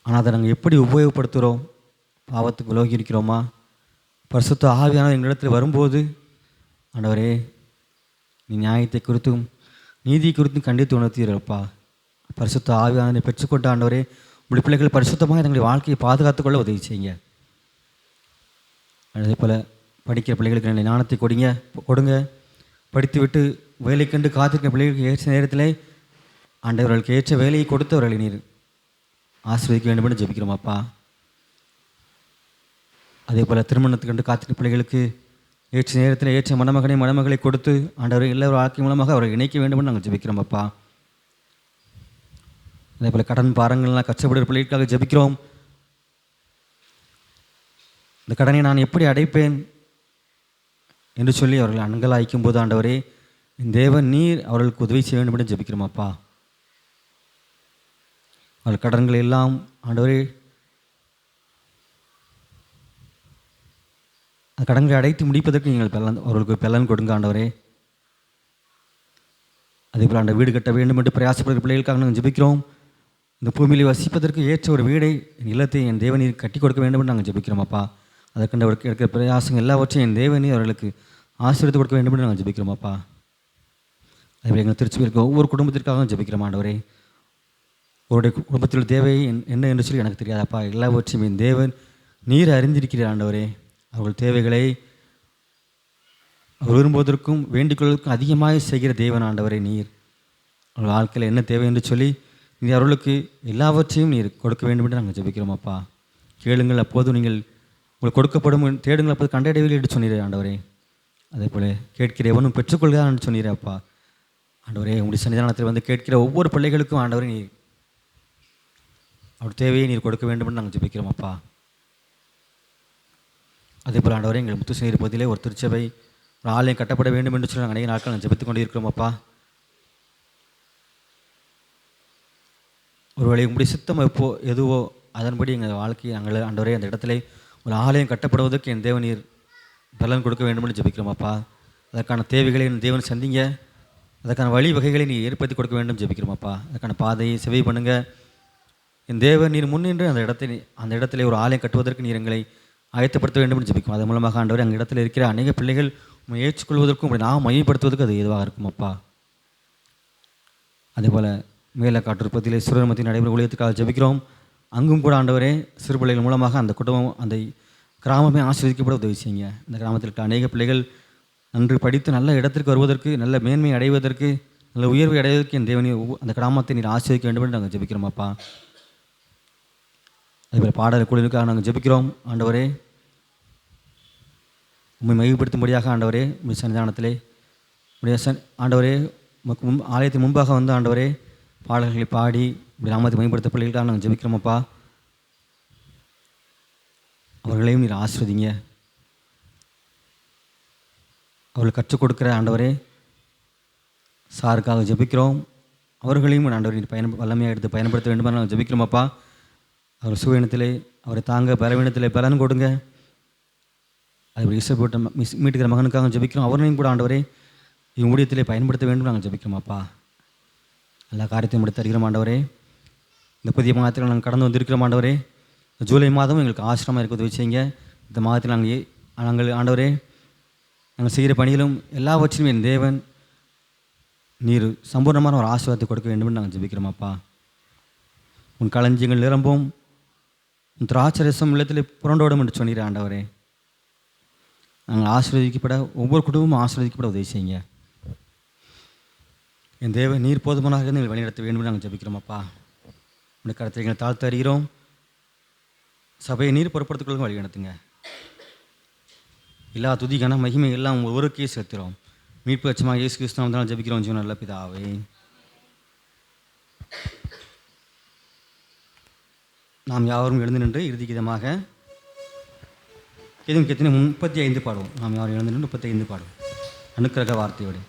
ஆனால் அதை நாங்கள் எப்படி உபயோகப்படுத்துகிறோம்? பாவத்துக்கு விலகி இருக்கிறோமா? பரிசுத்த ஆவியானவர் எங்களிடத்தில் வரும்போது ஆண்டவரே நீ நியாயத்தை குறித்தும் நீதியை குறித்தும் கண்டித்து உணர்த்தீரப்பா. பரிசுத்த ஆவியானவரை பெற்றுக்கொண்ட ஆண்டவரே உங்களுடைய பிள்ளைகள் பரிசுத்தமாக எங்களுடைய வாழ்க்கையை பாதுகாத்துக்கொள்ள உதவி செய்யுங்க. அதே போல் படிக்கிற பிள்ளைகளுக்கு நல்ல ஞானத்தை கொடுங்க. படித்துவிட்டு வேலை கண்டு காத்திருக்கிற பிள்ளைகளுக்கு ஏற்ற நேரத்தில் ஆண்டவர்களுக்கு ஏற்ற வேலையை கொடுத்து அவர்களை நீர் ஆசீர்வதிக்க வேண்டும் என்று ஜெபிக்கிறோம் அப்பா. அதே போல் திருமணத்துக்கு கண்டு காத்திருக்கிற பிள்ளைகளுக்கு ஏற்ற நேரத்தில் ஏற்ற மணமகளை கொடுத்து ஆண்டவரை எல்லாரும் வாழ்க்கை மூலமாக அவரை இணைக்க வேண்டும் என்று நாங்கள் ஜெபிக்கிறோம் அப்பா. அதே போல் கடன் பாரங்கள்லாம் கஷ்டப்படுகிற பிள்ளைகளுக்காக ஜெபிக்கிறோம். இந்த கடனை நான் எப்படி அடைப்பேன் என்று சொல்லி அவர்கள் அங்கலாய்க்கும் போது ஆண்டவரே என் தேவன் நீர் அவர்களுக்கு உதவி செய்ய வேண்டும் என்று ஜெபிக்கிறோம் அப்பா. அவர்கள் கடன்கள் எல்லாம் ஆண்டவரே அந்த கடன்களை அடைத்து முடிப்பதற்கு நீங்கள் அவர்களுக்கு பலன் கொடுங்க ஆண்டவரே. அதே போல் அந்த வீடு கட்ட வேண்டும் என்று பிரயாசப்படுகிற பிள்ளைகளுக்காக நாங்கள் ஜெபிக்கிறோம். இந்த பூமியில் வசிப்பதற்கு ஏற்ற ஒரு வீடை என் இல்லத்தை என் தேவநீர் கட்டி கொடுக்க வேண்டும் என்று நாங்கள் ஜெபிக்கிறோம் அப்பா. அதற்கண்டு அவருக்கு இருக்கிற பிரயாசங்கள் எல்லாவற்றையும் என் தேவநீர் அவர்களுக்கு ஆசீர்வாதம் கொடுக்க வேண்டும் என்று நாங்கள் ஜெபிக்கிறோம் அப்பா. அதேபோல் எங்கள் திருச்சி இருக்க ஒவ்வொரு குடும்பத்திற்காகவும் ஜெபிக்கிறோம் ஆண்டவரே. அவருடைய குடும்பத்தில் தேவை என்ன என்று சொல்லி எனக்கு தெரியாதப்பா. எல்லாவற்றையும் என் தேவன் நீர் அறிந்திருக்கிற ஆண்டவரே. அவர்கள் தேவைகளை அவர் விரும்புவதற்கும் வேண்டிக்கொள்வதற்கும் அதிகமாக செய்கிற தேவன் ஆண்டவரே. நீர் அவர்கள் வாழ்க்கையில் என்ன தேவை என்று சொல்லி நீர் அவர்களுக்கு எல்லாவற்றையும் நீர் கொடுக்க வேண்டும் என்று நாங்கள் ஜெபிக்கிறோம் அப்பா. கேளுங்கள் அப்போது நீங்கள் உங்களுக்கு கொடுக்கப்படும், தேடுங்கள் அப்போது கண்டடைவில் என்று சொன்னீரே ஆண்டவரே. அதே போல் கேட்கிற எவனும் பெற்றுக்கொள்கிறான் என்று சொன்னீரே அப்பா. ஆண்டவரே உங்களுடைய சன்னிதானத்தில் வந்து கேட்கிற ஒவ்வொரு பிள்ளைகளுக்கும் ஆண்டவரே நீர் அவர் தேவையை நீர் கொடுக்க வேண்டும் என்று நாங்கள் ஜெபிக்கிறோம் அப்பா. அதே போல் ஆண்டவரே எங்கள் முத்துசேரி பகுதியிலே ஒரு திருச்சபை ஒரு ஆலயம் கட்டப்பட வேண்டும் என்று சொல்லி நாங்கள் அநேக நாட்கள் நாங்கள் ஜெபித்து கொண்டு இருக்கிறோம் அப்பா. ஒருவேளை உங்களுடைய சித்தம் எதுவோ அதன்படி எங்கள் வாழ்க்கையை நாங்கள் ஆண்டவரே அந்த இடத்துல ஒரு ஆலயம் கட்டப்படுவதற்கு என் தேவன் நீர் பலன் கொடுக்க வேண்டும் என்று ஜெபிக்கிறோம் அப்பா. அதற்கான தேவைகளை என் தேவன் சந்திங்க, அதற்கான வழி வகைகளை நீ ஏற்படுத்தி கொடுக்க வேண்டும் ஜெபிக்கிறோம் அப்பா. அதற்கான பாதையை செவி பண்ணுங்க என் தேவன். நீர் முன்னின்று அந்த இடத்துல ஒரு ஆலயம் கட்டுவதற்கு நீர் எங்களை ஆயத்தப்படுத்த வேண்டும் என்று ஜெபிக்கும். அதன் மூலமாக ஆண்டவரே அந்த இடத்துல இருக்கிற அநேக பிள்ளைகள் உண்மை ஏற்றுக்கொள்வதற்கும் உங்களை நாம் மையப்படுத்துவதற்கு அது எதுவாக இருக்கும் அப்பா. அதேபோல் மேலக்காட்டு உற்பத்தியிலே சிறுமத்தின் நடைபெற ஊழியத்துக்காக ஜெபிக்கிறோம். அங்கும் கூட ஆண்டவரே சிறு பிள்ளைகள் மூலமாக அந்த குடும்பம் அந்த கிராமமே ஆசீர்வதிக்கப்பட உதவி செய்யுங்க. இந்த கிராமத்தில் இருக்க அநேக பிள்ளைகள் நன்று படித்து நல்ல இடத்திற்கு வருவதற்கு, நல்ல மேன்மை அடைவதற்கு, நல்ல உயர்வை அடைவதற்கு என் தேவனி அந்த கிராமத்தை நீர் ஆசீர்வதிக்க வேண்டும் என்று நாங்கள் ஜெபிக்கிறோம் அப்பா. அதேபோல் பாடல் குழுவிற்காக நாங்கள் ஜெபிக்கிறோம். ஆண்டவரே உண்மை மையப்படுத்தும்படியாக ஆண்டவரே உண்மை சன்னிதானத்திலே ஆண்டவரே உமக்கு ஆலயத்தின் முன்பாக வந்து ஆண்டவரே பாடல்களை பாடி இப்படி நாமத்தை மேம்படுத்த பிள்ளைகளுக்காக நாங்கள் ஜெபிக்கிறோமப்பா. அவர்களையும் நீர் ஆசீர்வதிங்க. அவர்கள் கற்றுக் கொடுக்குற ஆண்டவரே சாருக்காக ஜெபிக்கிறோம். அவர்களையும் ஆண்டவர் நீர் வல்லமையாக எடுத்து பயன்படுத்த வேண்டுமா நாங்கள் ஜெபிக்கிறோமப்பா. அவர் சுயத்திலே அவரை தாங்க பலவீனத்திலே பலன் கொடுங்க. அது இசைப்பட்ட மீட்டுக்கிற மகனுக்காக ஜெபிக்கிறோம். அவர்களையும் கூட ஆண்டவரே ஊழியத்திலே பயன்படுத்த வேண்டும் நாங்கள் ஜெபிக்கிறோமாப்பா. எல்லா காரியத்தையும் முடித்து தருகிறோம் ஆண்டவரே. இந்த புதிய மாதத்தில் நாங்கள் கடந்து வந்திருக்கிறோம் ஆண்டவரே. ஜூலை மாதம் எங்களுக்கு ஆசிரமமாக இருக்க உதவி செய்யுங்க. இந்த மாதத்தில் நாங்கள் ஆண்டவரே நாங்கள் செய்கிற பணியிலும் எல்லாவற்றிலும் என் தேவன் நீர் சம்பூர்ணமான ஒரு ஆசீர்வாதத்தை கொடுக்க வேண்டும் என்று நாங்கள் ஜெபிக்கிறோமாப்பா. உன் களஞ்சியங்கள் நிரம்பும், உன் திராட்சரசம் இல்லத்தில் புரண்டோடும் என்று சொன்னீர் ஆண்டவரே. நாங்கள் ஆசீர்வதிக்கப்பட ஒவ்வொரு குடும்பமும் ஆசீர்வதிக்கப்பட உதவி செய்யுங்க. என் தேவன் நீர் போதுமானாக இருந்து எங்களை வழிநடத்த வேண்டும் நாங்கள் ஜெபிக்கிறோமப்பா. உடைய கருத்தை எங்களை தாழ்த்து அறிகிறோம். சபையை நீர் பொறுப்படுத்திக் வழி நடத்துங்க. எல்லா துதிக்கான மகிமை எல்லாம் ஒருக்கே செலுத்துகிறோம். மீட்பு அச்சமாக இயேசு கிறிஸ்து நாமத்தினால் ஜெபிக்கிறோம் ஜீவன் நல்ல பிதாவே. நாம் யாவரும் எழுந்து நின்று இறுதி கீதமாக கீதம் கீர்த்தனை 35 பாடுவோம். நாம் யாரும் எழுந்து நின்று 35 பாடுவோம் அனுக்கிரக வார்த்தையோடு.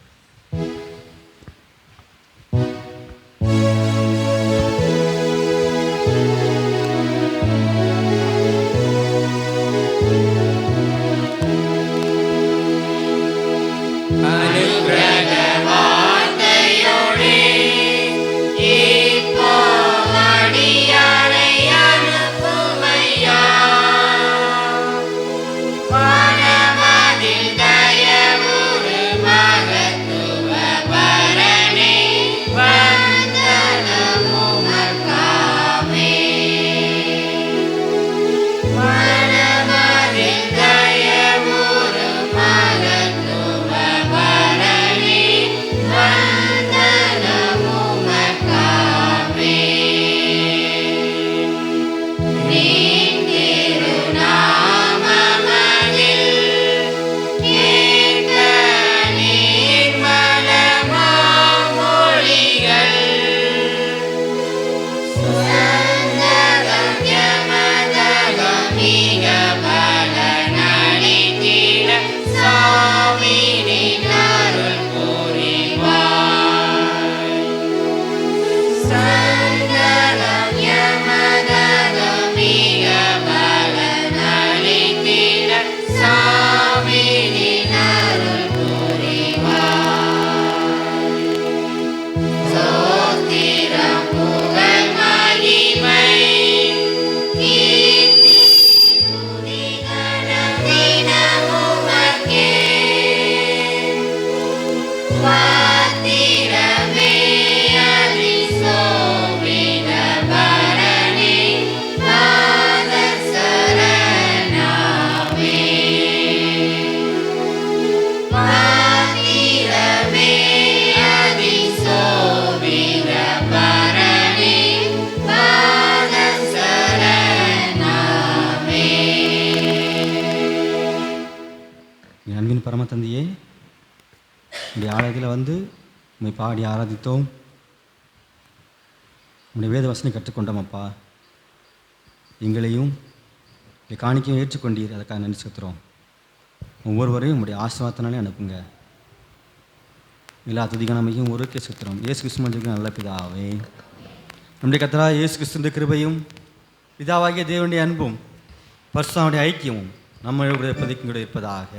பரமதந்தையே, உடைய ஆலயத்தில் வந்து உண்மை பாடி ஆராதித்தோம். உடைய வேத வசனை கற்றுக்கொண்டோம் அப்பா. எங்களையும் காணிக்கையும் ஏற்றுக்கொண்டீர், அதுக்காக நன்றி செலுத்துகிறோம். ஒவ்வொருவரையும் உங்களுடைய ஆசீர்வாதத்தினாலே அனுப்புங்க. எல்லா துதிக்கான மையும் ஒருக்கே செலுத்துகிறோம். இயேசு கிறிஸ்து நல்ல பிதாவே. நம்முடைய கர்த்தராகிய இயேசு கிறிஸ்துவின் கிருபையும் பிதாவாகிய தேவனுடைய அன்பும் பரிசுத்தனுடைய ஐக்கியமும் நம்மளுடைய பதிக்கு இருப்பதாக.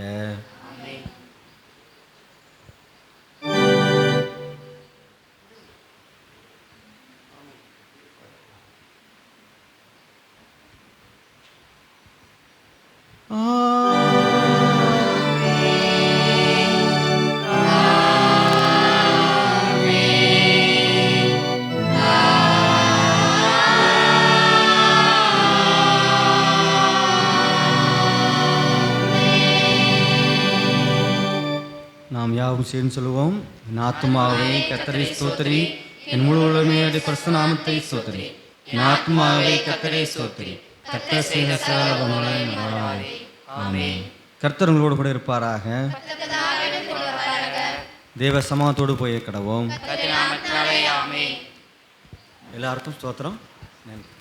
நாம் யாவும் சேர்ந்து சொல்லுவோம். என் ஆத்துமாவே கர்த்தரை ஸ்தோத்திரி, என் முழு உலகமே பரிசுத்த நாமத்தை ஸ்தோத்திரி. என் ஆத்துமாவே கர்த்தரை ஸ்தோத்திரி, கர்த்தர் செய்த சகல உபகாரங்களையும் மறவாதே. ஆமென். கர்த்தர் உங்களோடு கூட இருப்பாராக. தேவ சமாதத்தோடு போய் கடவோம். எல்லாருக்கும் ஸ்தோத்திரம். நன்றி.